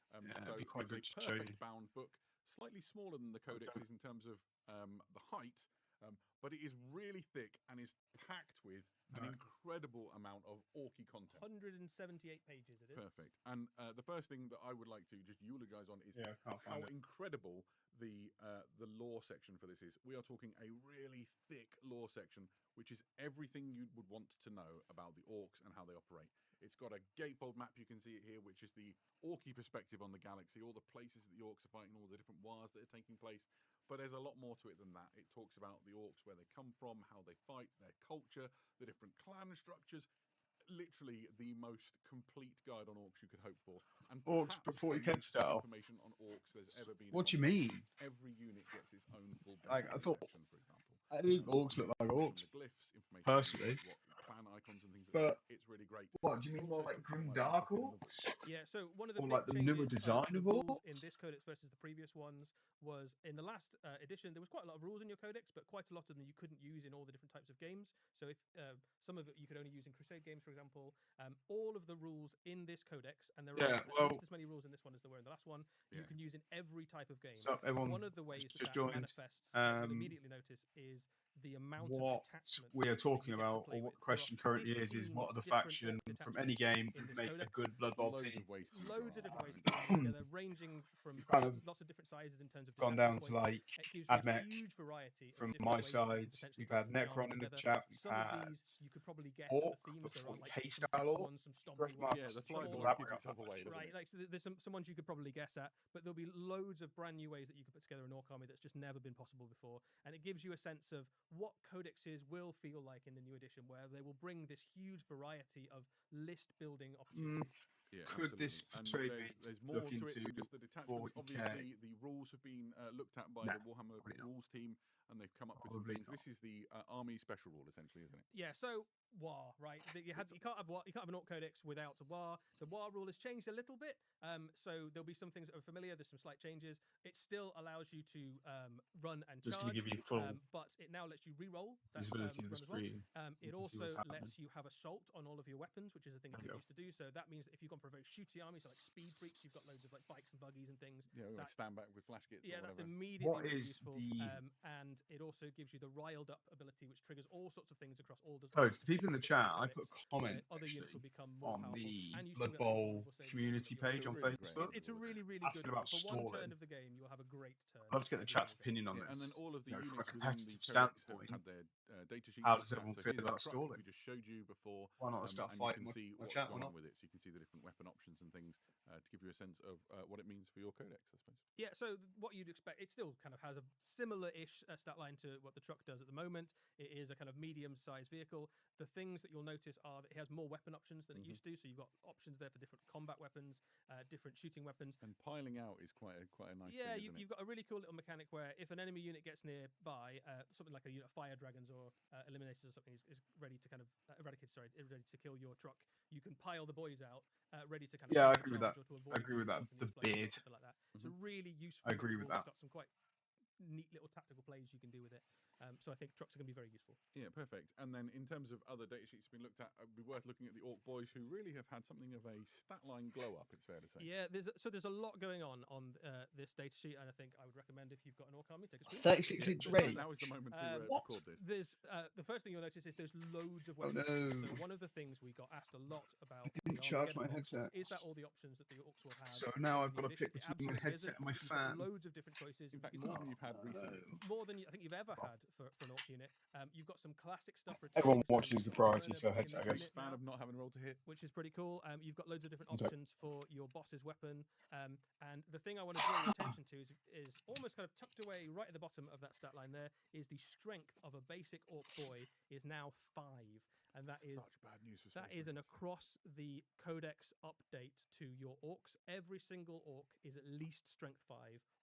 So Be quite good it's to a show you. perfect bound book, slightly smaller than the codexes in terms of the height, but it is really thick and is packed with an incredible amount of orky content. 178 pages it is. Perfect. And the first thing that I would like to just eulogize on is how it. incredible the lore section for this is. We are talking a really thick lore section, which is everything you would want to know about the orcs and how they operate. It's got a gatefold map, you can see it here, which is the orky perspective on the galaxy, all the places that the orcs are fighting, all the different wars that are taking place. But there's a lot more to it than that. It talks about the orcs, where they come from, how they fight, their culture, the different clan structures. Literally the most complete guide on orcs you could hope for. And Orcs before you can start. information on orcs there's ever been. What do you mean? Every unit gets its own full I thought. section, for example. I think orcs look like orcs. The glyphs, information personally, what clan icons and things. But it's really great. What do you mean, more like grim dark orcs? Yeah, so one of the or big like the newer changes design to the of rules orcs? in this codex versus the previous ones was in the last edition, there was quite a lot of rules in your codex, but quite a lot of them you couldn't use in all the different types of games. So if some of it you could only use in Crusade games, for example, all of the rules in this codex, and there are at least as many rules in this one as there were in the last one, you can use in every type of game. So everyone One of the ways just that joined. manifests, you'll immediately notice, is the amount of What detachments we are that you talking get to about, play or what with. the question There are currently is 15 what are the different faction orc from any detachments game in would this make a codex. good Blood Bowl Loads team? of ways to use Loads of them. different ways to put them together, ranging from Kind of lots of different sizes in terms of gone detachment down to points. like It gives you a AdMech. huge variety of From different my ways that you can side, potentially we've put had the army Necron in the together. chat. We've Some of had these you could probably guess at Orc, the themes. but There are like 40k some style fixed Orc. ones, some stompy Great ones. Yeah, the Masters. fly some ball more gives itself away, doesn't Right, it? like so there's some ones you could probably guess at, but there'll be loads of brand new ways that you can put together an orc army that's just never been possible before, and it gives you a sense of what codexes will feel like in the new edition, where they will bring this huge variety of list building opportunities. Yeah, Could this absolutely. persuade And me there's to more look to it into than just the detachments. 40k? Obviously, the rules have been looked at by Nah, the Warhammer probably not. rules team, and they've come up with some Probably things. not. This is the army special rule, essentially, isn't it? Yeah, so War, right? You can't have War, you can't have an Orc Codex without a War. The War rule has changed a little bit, so there'll be some things that are familiar. There's some slight changes. It still allows you to run and Just going charge, to give you full but it now lets you re-roll that visibility of the run as well. screen. It can see what's also happening. lets you have assault on all of your weapons, which is a thing it There you didn't go. used to do. So that means that if you've gone for a very shooty army, so like speed freaks, you've got loads of like bikes and buggies and things. Yeah, we that, stand back with flash kits or that's whatever. immediately What really is useful. the- And it also gives you the riled up ability, which triggers all sorts of things across all the. So to the people in the different chat, I codex, put a comment where other units actually will become more on powerful, the and you still Blood get the Bowl vulnerable saving community system that page you're on really great Facebook. It's a really, really Asking good about rule. For one stalling. turn of the game, you'll have a great turn. I'd love to get the every chat's single game. opinion on Yeah, and then this. all of the You know, units from a within the competitive codex have standpoint, had their data sheets. how in does the chat. everyone So feel here's about the truck stalling? we just showed you before, Why not start and fighting you with can see my what's chat, why gone on not? with it. So you can see the different weapon options and things to give you a sense of what it means for your codex, I suppose. Yeah, so what you'd expect, it still kind of has a similar-ish stat line to what the truck does at the moment. It is a kind of medium-sized vehicle. The things that you'll notice are that it has more weapon options than it used to. So you've got options there for different combat weapons, different shooting weapons. And piling out is quite a nice Yeah, thing, isn't you've got a really cool little mechanic where if an enemy unit gets nearby, something like a unit of fire dragons or eliminators or something is ready to kind of ready to kill your truck, you can pile the boys out, ready to kind of Yeah, I either agree with charge that. or to I avoid agree with being that. caught in The explosion or beard. something like that. It's a really useful. I agree little with rule. that. It's got some quite neat little tactical plays you can do with it. So I think trucks are going to be very useful. Yeah, perfect. And then in terms of other data sheets been looked at, it'd be worth looking at the Orc Boys, who really have had something of a stat line glow up, it's fair to say. Yeah, there's a lot going on this data sheet, and I think I would recommend if you've got an Orc army, take a screen. 36 inch rate. Now is the moment to What? record this. There's the first thing you'll notice is there's loads of Oh weapons. no. So one of the things we got asked a lot about Didn't the charge my Armageddon Orcs headset. is that all the options that the Orcs will have. So now in I've the got to edition? pick It between my absolutely headset isn't. and my You've got fan. loads of different choices. In fact, You've more got than you've had recently. more than I think you've ever had for an Orc unit. You've got some classic stuff returning. Everyone So watching you've is the got priority, Burner so in headset, this guys. unit Fan now, of not having roll to hit. which is pretty cool. You've got loads of different One sec. options for your boss's weapon. And the thing I want to draw your attention to is almost kind of tucked away right at the bottom of that stat line there is the strength of a basic Orc boy is now 5. And that is Such bad news for that Space is an Marines. across the codex update to your orcs. Every single orc is at least strength 5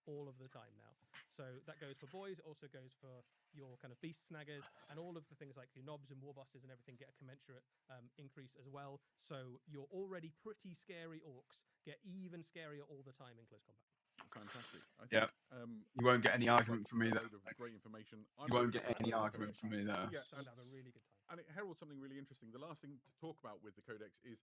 all of the time now. So that goes for boys. It also goes for your kind of beast snaggers, and all of the things like your knobs and war bosses and everything get a commensurate increase as well. So your already pretty scary orcs get even scarier all the time in close combat. Fantastic. I think, Yeah. You won't get any sounds argument like from me a there. load of great information. You won't get looking forward any to the argument codex. from me there. Yeah, So to have a really good time. And it heralds something really interesting. The last thing to talk about with the codex is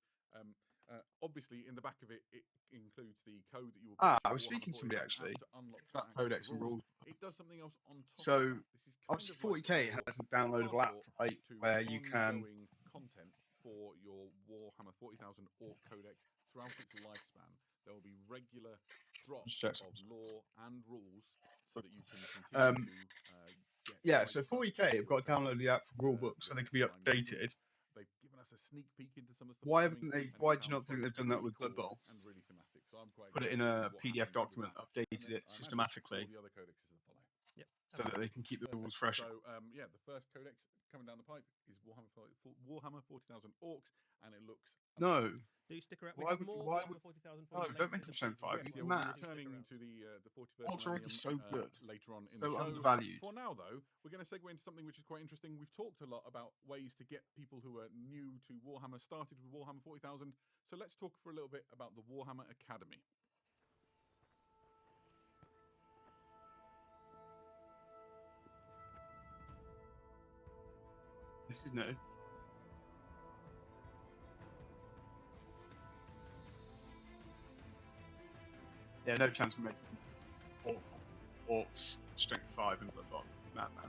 obviously in the back of it, it includes the code that you will. I was speaking to somebody actually. to unlock That access codex to and rules. It does something else on top So, of that. This is kind obviously, of like 40k your has a downloadable app, passport right, to where you can. ongoing content for your Warhammer 40,000 Orc Codex throughout its lifespan. There will be regular drops check of lore and rules so that you can Um, continue to get. Yeah, great so stuff 40k for have got to your download the app for codex. rulebook so they can be Design movement. updated. They've given us a sneak peek into some of the stuff. Why that's haven't coming, they? and Why it do you not sounds think like they've done that really with Blood cool Bowl? and really thematic. So I'm quite Put it excited in to see a what PDF happens with document, that. updated And then it I imagine systematically, all the other codexes to follow. Yep. so that they can keep the rules fresh. So yeah, the first codex coming down the pipe is Warhammer 40,000 Orcs, and it looks No. Do you stick around? Why We have would- more why Warhammer would- 40,000 for No, you don't later make in them the send preview. 5. Yes, You're yeah, we'll be mad. returning to the 41st Orcs are already Millennium so good. later on in So the show. undervalued. For now, though, we're going to segue into something which is quite interesting. We've talked a lot about ways to get people who are new to Warhammer started with Warhammer 40,000. So let's talk for a little bit about the Warhammer Academy. This is new. Yeah, no chance of making orcs strength 5 and bloodbot. Madman.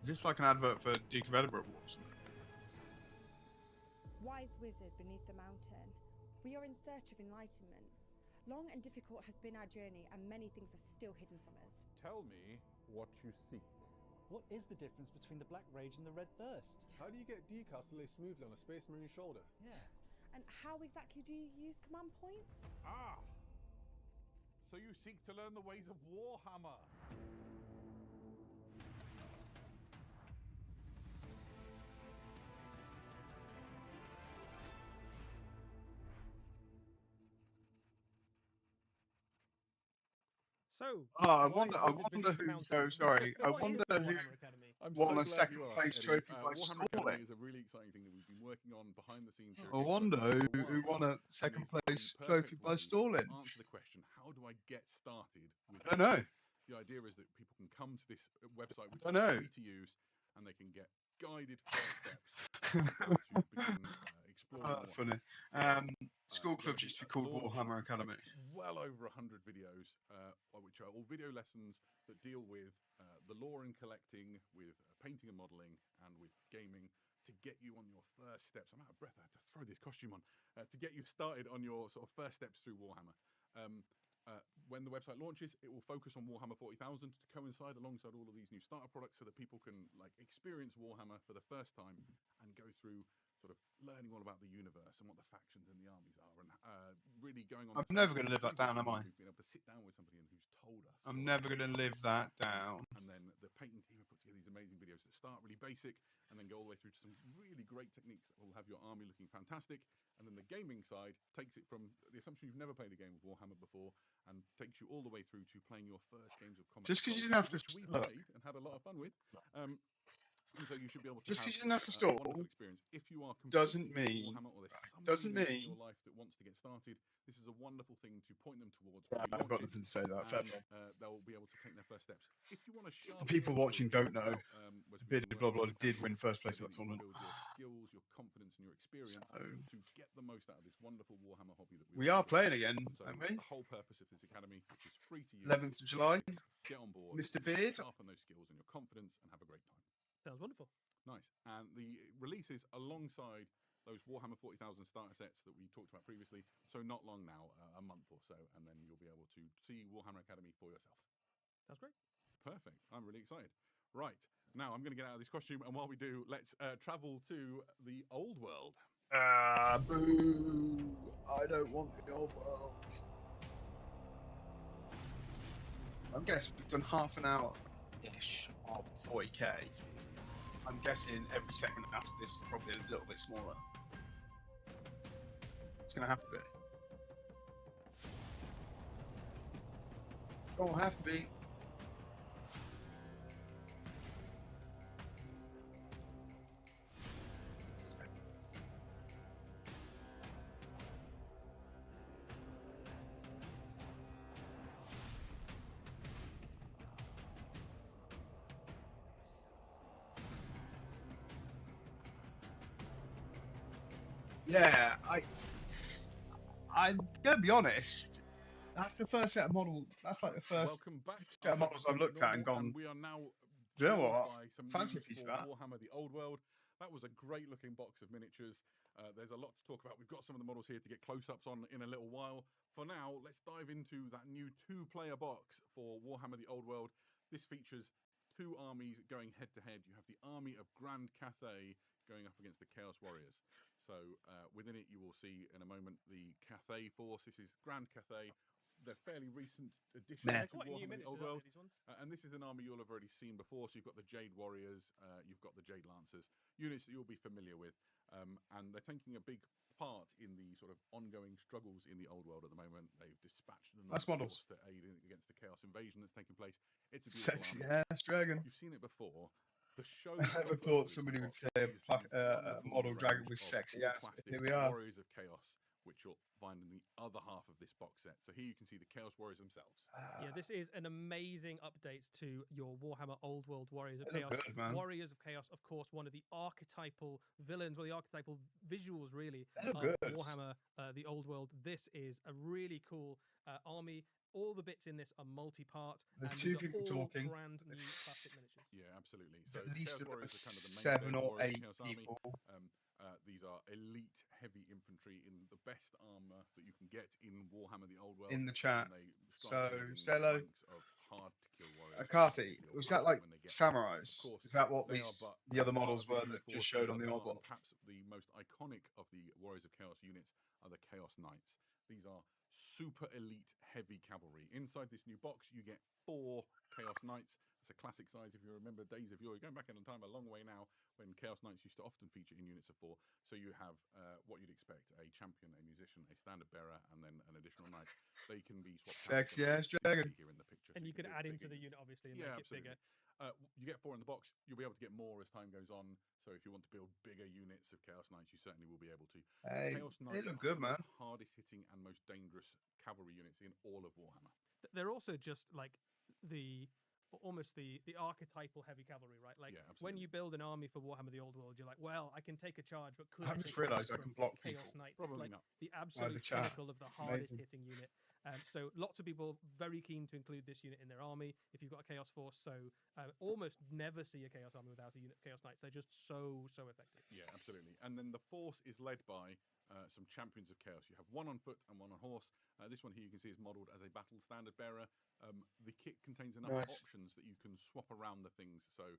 Is this like an advert for Duke of Edinburgh Wars? Wise wizard beneath the mountain, we are in search of enlightenment. Long and difficult has been our journey, and many things are still hidden from us. Tell me what you seek. What is the difference between the Black Rage and the Red Thirst? How do you get decast to lay smoothly on a Space Marine shoulder? Yeah. And how exactly do you use command points? Ah! So you seek to learn the ways of Warhammer. So, Oh, I why wonder Wizard who. beneath the mountain? So sorry. I What is wonder the who Warhammer Academy? I'm won so a glad second you asked, place Eddie. trophy by Warhammer Academy stalling. is a really exciting thing that we've been working on behind the scenes here. I wonder who won a second place trophy by stalling. Answer the question: how do I get started? With I don't know. The idea is that people can come to this website, which I is don't know. free to use, and they can get guided first steps on how to begin exploring. Oh, funny. School clubs used to be called Warhammer Academy. Well over 100 videos, which are all video lessons that deal with the lore and collecting, with painting and modelling, and with gaming to get you on your first steps. I'm out of breath. I had to throw this costume on to get you started on your sort of first steps through Warhammer. When the website launches, it will focus on Warhammer 40,000 to coincide alongside all of these new starter products, so that people can like experience Warhammer for the first time and go through sort of learning all about the universe and what the factions and the armies are, and really going on. I'm never going to live that down, am I? We've been able to sit down with somebody who's told us. I'm never going to live that down. And then the painting team have put together these amazing videos that start really basic and then go all the way through to some really great techniques that will have your army looking fantastic. And then the gaming side takes it from the assumption you've never played a game of Warhammer before and takes you all the way through to playing your first games of combat. Just because you didn't have to which we look. played and had a lot of fun with. And so you should be able to Just have because you didn't have to a stall wonderful experience. If you are doesn't completely mean Warhammer, or there's somebody doesn't in mean your life that wants to get started, this is a wonderful thing to point them towards. Yeah, when we I've got launch it, nothing to say to that. Fair and play. they'll be able to take their first steps. If you want to The sharpen people your watching skills, don't know. as we Bearded all learn Bloodlord did about win first place the at that way that you tournament. build your skills, your confidence, and your experience So to get the most out of this wonderful Warhammer hobby that we are all do. playing again, And so aren't we? the whole purpose of this academy, which is free to use, 11th of July. get on board, Mr. Beard. sharpen those skills and your confidence, and have a great time. Sounds wonderful. Nice. And the releases alongside those Warhammer 40,000 starter sets that we talked about previously. So not long now, a month or so, and then you'll be able to see Warhammer Academy for yourself. Sounds great. Perfect. I'm really excited. Right. Now I'm going to get out of this costume, and while we do, let's travel to the old world. Boo! I don't want the old world. I'm guessing we've done half an hour-ish of 40k. I'm guessing every segment after this is probably a little bit smaller. It's going to have to be. It's going to have to be. Yeah, I'm gonna be honest. That's the first set of models. That's like the first Welcome back set of models I've looked at and gone. And we are now Do you know joined what? by some Fancy a news piece for of that. Warhammer: The Old World. That was a great looking box of miniatures. There's a lot to talk about. We've got some of the models here to get close-ups on in a little while. For now, let's dive into that new 2-player box for Warhammer: The Old World. This features 2 armies going head-to-head. You have the army of Grand Cathay going up against the Chaos Warriors. So within it, you will see in a moment the Cathay force. This is Grand Cathay. They're fairly recent addition Meh. to Quite new Warhammer: The miniatures, Old aren't World. they, these ones? And this is an army you'll have already seen before. So you've got the Jade Warriors, you've got the Jade Lancers, units that you'll be familiar with. And they're taking a big part in the sort of ongoing struggles in the old world at the moment. They've dispatched the Nice models to aid against the Chaos invasion that's taking place. It's a beautiful sexy army. ass dragon. You've seen it before. The show. I never thought somebody would say a model dragon with sexy ass. But here we are. Warriors of Chaos which you'll find in the other half of this box set. So here you can see the Chaos Warriors themselves. Yeah, this is an amazing update to your Warhammer Old World Warriors of They look Chaos. good, man. Warriors of Chaos, of course, one of the archetypal villains, one of the archetypal visuals, really, They look of good. Warhammer, the Old World. This is a really cool army. All the bits in this are multi-part. There's and two these are people all talking. brand new plastic miniatures. Yeah, absolutely. It's So at the least Chaos Warriors are kind of the 7 mainstay or Warriors of 8 Chaos Army. people. These are elite heavy infantry in the best armor that you can get in Warhammer the Old World. In the chat. And they So, strike living say hello. ranks of hard-to-kill warriors. Carthy, You'll was find that like when they get samurais? Of course, Is that what they these are, but the other part models of this were new that force. just showed These on are the old part- and world? Perhaps the most iconic of the Warriors of Chaos units are the Chaos Knights. These are super elite heavy cavalry. Inside this new box, you get 4 Chaos Knights. It's a classic size. If you remember days of yore, going back in time a long way now, when Chaos Knights used to often feature in units of 4. So you have what you'd expect: a champion, a musician, a standard bearer, and then an additional knight. They can be swapped out. Sexy ass dragon. Here in the picture, And so you can do add bigger into the units. unit, obviously, and Yeah, make absolutely. it bigger. You get 4 in the box. You'll be able to get more as time goes on. So if you want to build bigger units of Chaos Knights, you certainly will be able to. Hey, Chaos they Knights look are good, some man. of the hardest hitting and most dangerous cavalry units in all of Warhammer. They're also just like almost the archetypal heavy cavalry, right? Like Yeah, when absolutely. you build an army for Warhammer the Old World, you're like, well, I can take a charge, but could I I've take just a charge realised I from can block Chaos people. Knights? Probably Like not. the absolute chat. pinnacle of the It's hardest amazing. hitting unit. So lots of people very keen to include this unit in their army. If you've got a Chaos Force, so almost never see a Chaos army without a unit of Chaos Knights. They're just so effective. Yeah, absolutely. And then the force is led by some champions of chaos. You have one on foot and one on horse. This one here you can see is modelled as a battle standard bearer. The kit contains enough Nice. options that you can swap around the things. So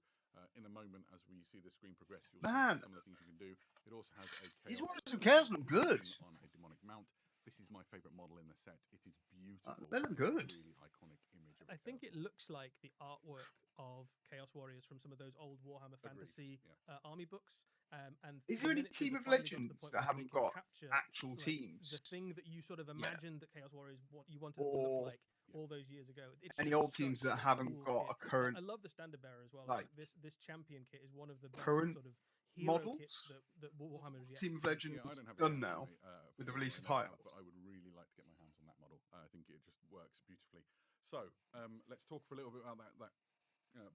in a moment, as we see the screen progress, you'll Man. see some of the things you can do. It also has a These chaos. Warriors of Chaos look good. On a demonic mount. This is my favourite model in the set. It is beautiful. They look and good. a really iconic image of a I think Chaos it looks like the artwork of Chaos Warriors from some of those old Warhammer Fantasy yeah. Army books. And Is the there any miniatures Team have of finally got to the Legends point that where they haven't can got capture, actual like, teams? the thing that you sort of Yeah. imagined that Chaos Warriors you wanted it to look Or like all those years ago. It's any just old teams such that a haven't cool got kit. a current I love the standard bearer as well. like, this champion kit is one of the best current sort of hero models? kits that Warhammer has yet. Team of Yeah, I Legends don't have it done yet now for with the me, release I of never High have, but Elves. I would really like to get my hands on that model. I think it just works beautifully. So let's talk for a little bit about that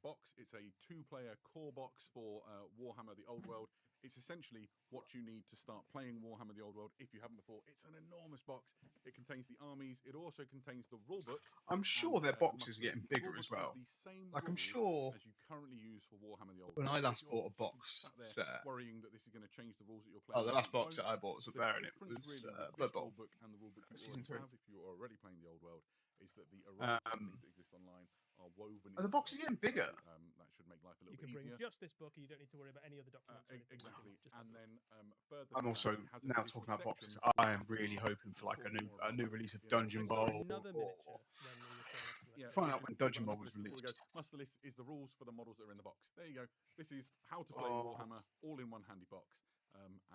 box. It's a 2-player core box for Warhammer the Old World. It's essentially what you need to start playing Warhammer the Old World if you haven't before. It's an enormous box. It contains the armies. It also contains the rulebook. I'm sure and, their a boxes muster are getting list. The bigger as rulebook well. is the same Like, I'm rules sure as you currently use for Warhammer the Old when World. I So if last you're bought a fucking box sat there set, worrying that this is going to change the rules that you're playing, the it last box won't. that I bought was a The bear and it difference was really with Blood this Bowl. rulebook and the rulebook you Season already 3. have if you're already playing the Old World is that the array of things that exist online are woven Are the into boxes it. getting bigger? So, that should make life a little You bit can bring easier. just this book, and you don't need to worry about any other documents or anything. Exactly. Just have And the book. then further I'm to also that, it has an now additional talking about boxes. section I am really for- hoping for we'll like talk a more about new that release of in a Dungeon I saw Bowl. another miniature when we were showing off the Yeah, Find we'll out just when talk Dungeon about Bowl Muster was List before we go. released. Muster List is the rules for the models that are in the box. There you go. This is how to play Oh. Warhammer all in one handy box,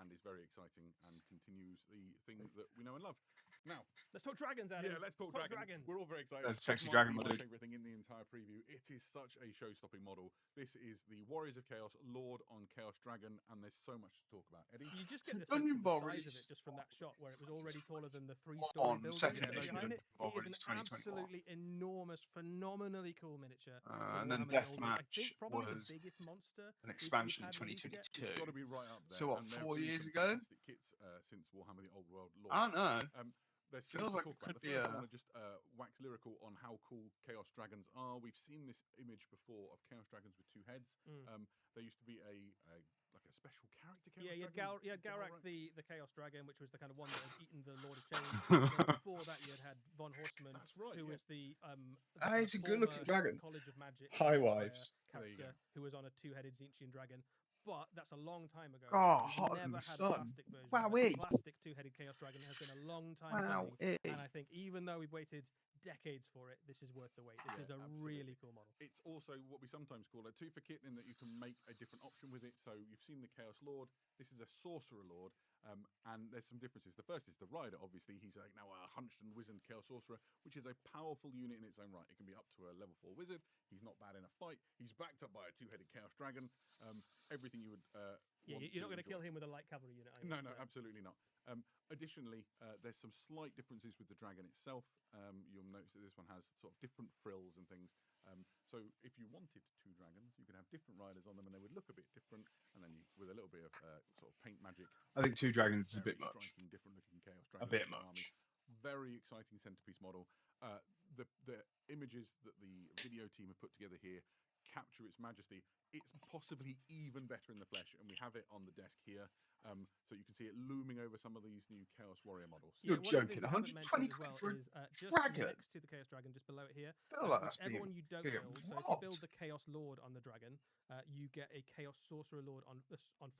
and is very exciting and continues the thing that we know and love. Now, let's talk dragons, Adam. yeah, let's talk dragons. We're all very excited. That's This sexy might dragon be my model. favourite thing in the entire preview. It is such a show-stopping model. This is the Warriors of Chaos, Lord on Chaos Dragon, and there's so much to talk about. Eddie? You just So get the sense Dungeon of the Bowl size of released it just from that shot where it was already taller than the 3-story on building second Yeah, edition behind Dungeon it. Bowl It is an released 2021. absolutely enormous, phenomenally cool miniature. for And then Warhammer the Old World. I Deathmatch think probably the was biggest monster an expansion in we've had released yet. 2022. It's got to be right up there. So what, and there 4 have been years some ago? fantastic kits since Warhammer the Old World launched. I don't know. There's Feels things like to it talk about. could The be first, a- I want to just wax lyrical on how cool Chaos Dragons are. We've seen this image before of Chaos Dragons with 2 heads. There used to be a like a special character. Chaos Dragon. Garak, right? the Chaos Dragon, which was the kind of one that had eaten the Lord of Change. And then before that, you had Von Horseman, That's right. who yeah. was the It's a good looking former dragon. College of Magic High Empire wives. There you character who was on a 2-headed Zinchian dragon. But that's a long time ago. Oh, We've hotter than never the had sun. a plastic version. of it. Wowee. A plastic 2-headed Chaos Dragon has been a long time coming. And I think even though we've waited decades for it, this is worth the wait. This Yeah, is a absolutely. really cool model. It's also what we sometimes call a 2 for kit in that you can make a different option with it. So you've seen the Chaos Lord. This is a Sorcerer Lord, and there's some differences. The first is the Rider. Obviously, he's now a hunched and wizened Chaos Sorcerer, which is a powerful unit in its own right. It can be up to a level 4 wizard. He's not bad in a fight. He's backed up by a 2-headed Chaos Dragon. Everything you would Yeah, want you're not to going to kill enjoy. him with a light cavalry unit. Are you? No, absolutely not. Additionally, there's some slight differences with the dragon itself. You'll notice that this one has sort of different frills and things. So if you wanted 2 dragons, you could have different riders on them, and they would look a bit different. And then with a little bit of sort of paint magic. I think 2 dragons is a very bit much. striking, different looking chaos A dragons bit in your army. much. Very exciting centerpiece model. The images that the video team have put together here capture its majesty. It's possibly even better in the flesh, and we have it on the desk here, so you can see it looming over some of these new Chaos Warrior models. You're one of the joking. things we haven't 120 mentioned as quid well for a is just dragon? next to the Chaos Dragon, just below it here, I feel like that's whichever being one you don't getting build. So if you robbed. build the Chaos Lord on the dragon, you get a Chaos Sorcerer Lord on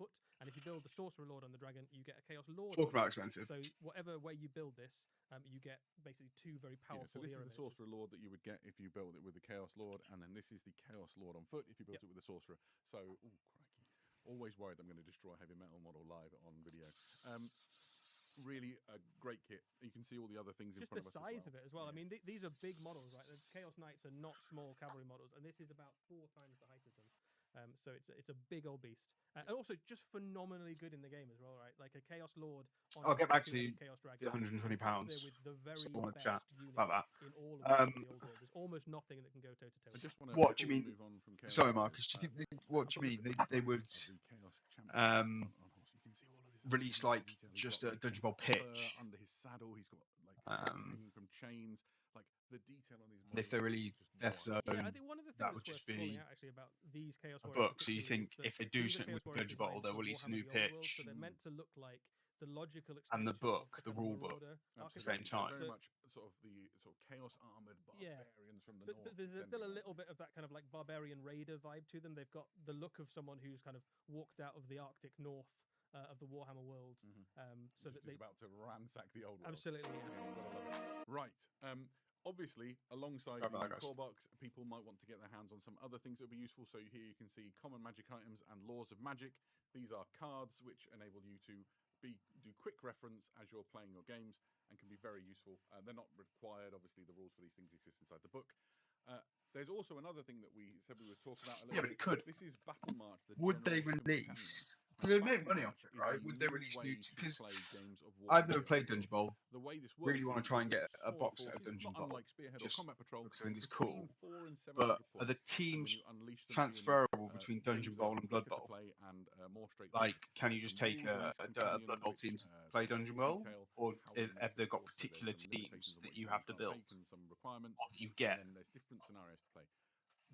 foot, and if you build the Sorcerer Lord on the dragon, you get a Chaos Lord. Talk on about foot. expensive. So whatever way you build this, you get basically 2 very Yeah, powerful so this hero is the miniatures. Sorcerer Lord that you would get if you built it with the Chaos Lord, and then this is the Chaos Lord on foot if you built it with the Sorcerer. So, oh crikey, always worried I'm going to destroy Heavy Metal model live on video. Really a great kit. You can see all the other things in Just front the of us size as well. of it as well. Yeah. I mean, these are big models, right? The Chaos Knights are not small cavalry models, and this is about 4 times the height of them. So it's a big old beast, and also just phenomenally good in the game as well, right? Like a Chaos Lord on I'll a get back to two-headed you. Chaos Dragon, The £120. up there with the very Still want to best chat unit about that. in all of the old world. There's almost nothing that can go toe to toe. I just want to. What do you before we mean? Move on from Chaos Sorry, Warriors, Marcus. Do you think what do you mean? They would of the Chaos Champion on horse. You can see all of this release amazing like detail. He's just got, a Dungeon Ball fur pitch? under his saddle. He's got like hands hanging from chains. Like the detail on these And if they models really is just Death wild. Zone, Yeah, I think one of the that things would that's worth just calling be out actually about these Chaos a Warriors book. So you particularly think is that if they do these are something Chaos with Warriors Dungeon Ball, designed they'll for release a Warhammer new the Old World, pitch so they're meant to look like the logical and the extension book, of the kind of rule book, Marauder at the archetype. same time. Very But- much sort of the sort of chaos armored Yeah. barbarians from the But north. there's still a descending little on them. bit of that kind of like barbarian raider vibe to them. They've got the look of someone who's kind of walked out of the Arctic north of the Warhammer world, so that Just they is about to ransack the old world. absolutely. Yeah. Yeah, you've got to love it. Right. Obviously, alongside Sorry the about new that, guys. core box, people might want to get their hands on some other things that would be useful. So here you can see common magic items and laws of magic. These are cards which enable you to do quick reference as you're playing your games and can be very useful. They're not required. Obviously, the rules for these things exist inside the book. There's also another thing that we said we would talk about a little Yeah, but bit. it could. This is Battle March. The Would they General's release? Companion. Because they make Battle money off March it, is right? the Would they new release way new? to Because play games of I've Warhammer never the played Old Dungeon World. Ball. The way this Really works want to is try and you've got get a small box set of forces, Dungeon not Ball, unlike Spearhead or just Combat Patrol, because I think it's between cool. 400 and 700 But are points. the teams and then you unleash them to your transferable new, between games Dungeon that are Ball and Blood quicker to Bowl? play and more straightforward. Like, can you There's just some take rules in a this companion Blood Bowl which, team to play Dungeon Ball, detail or how you have make they your got force, so there's particular some teams limitations on that what you can have and to can't build, take and some requirements, or that you and get? then there's different scenarios to play.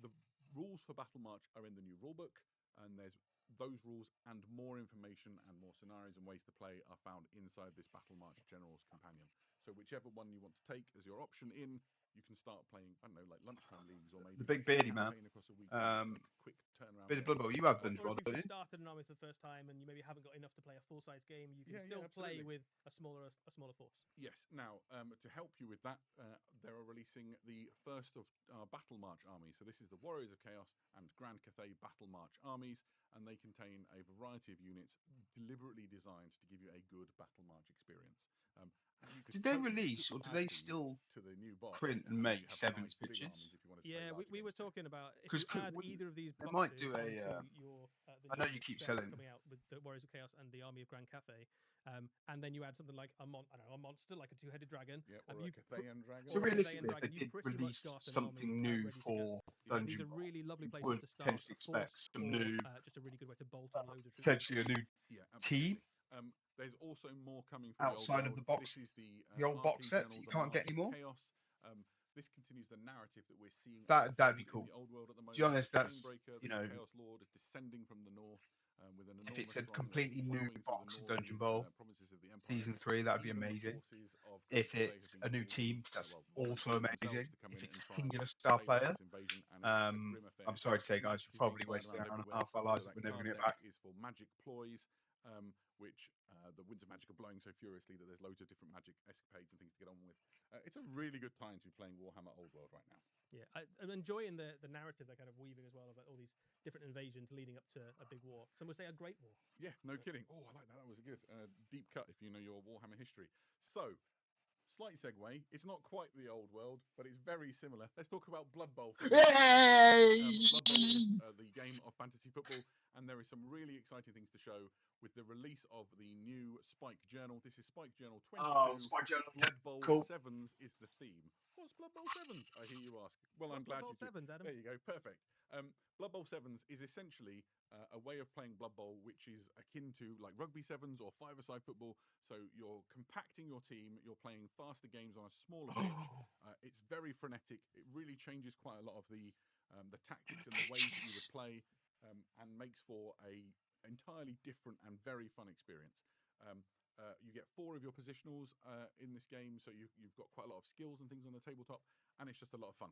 The rules for Battle March are in the new rulebook, and there's those rules and more information and more scenarios and ways to play are found inside this Battle March General's Companion. So whichever one you want to take as your option in, you can start playing, I don't know, like lunchtime leagues or maybe The big beardy man. campaign across a weekend, like quick turnaround. Bit of there. Blood Bowl. You have Or Dungeon if Ball, you've don't just you? started an army for the first time and you maybe haven't got enough to play a full-size game, you can Yeah, still play absolutely. with a smaller force. Yes. Now, to help you with that, they are releasing the first of Battle March armies. So this is the Warriors of Chaos and Grand Cathay Battle March armies, and they contain a variety of units deliberately designed to give you a good Battle March experience. And you could Did they totally release, or do add they these still to the new box print and so that make you have sevens nice big pitches? armies if you wanted to play Yeah, larger we were games too. talking about if 'Cause you add wouldn't- either of these they boxes might do a, onto your the I know new you keep sets selling- coming out with the Warriors of Chaos and the Army of Grand Cathay, and then you add something like a monster like a two-headed dragon. Yeah, or a Cathayan dragon. So or a Cathayan realistically, if they dragon, you did pretty much release got an something army, new ready to go. for And these Dungeon are Ball, really lovely you places would to start potentially a force, expect some or new, just a really good way to bolt on loads of troops. potentially a new Yeah, team absolutely. There's also more coming from outside the of old the world. box, This is the old box RP sets General, that you the can't get March of anymore. Chaos. This continues the narrative that we're seeing That'd be unfold cool. in the old world at the To moment. be honest, This that's, Chainbreaker, you this know, Chaos Lord is descending from the north with an if enormous it's a throng completely new following through the box of northern Dungeon Ball, provinces of the Empire. Season 3, that'd be Even the amazing. forces of Grand If Cathay have it's been a new called in, team, that's well, also volunteered amazing. themselves to come If in it's a and try and singular star stay back player, this invasion, and it's a grim affair. I'm sorry to say, guys, Magic we've is being probably fired wasted around an hour and a everywhere. half of our So lives that that we're never card going to get deck back. is for magic ploys, which the winds of magic are blowing so furiously that there's loads of different magic escapades and things to get on with. It's a really good time to be playing Warhammer Old World right now. Yeah, I'm enjoying the narrative they're kind of weaving as well about all these different invasions leading up to a big war. Some would say a great war. Yeah, no kidding. Oh, I like that. That was a good deep cut if you know your Warhammer history. So, slight segue. It's not quite the old world, but it's very similar. Let's talk about Blood Bowl. Yay! Blood Bowl is the game of fantasy football, and there is some really exciting things to show with the release of the new Spike Journal. This is Spike Journal 22. Oh, Spike Journal. Blood Yep, Bowl cool. 7s is the theme. What's Blood Bowl 7s? I hear you ask. Well, I'm What's Blood glad Bowl you did. 7s, Adam? There you go. Perfect. Blood Bowl 7s is essentially a way of playing Blood Bowl which is akin to like rugby 7s or five-a-side football. So you're compacting your team, you're playing faster games on a smaller pitch. It's very frenetic. It really changes quite a lot of the tactics and the ways that you would play, and makes for a entirely different and very fun experience. You get 4 of your positionals in this game, so you've got quite a lot of skills and things on the tabletop, and it's just a lot of fun.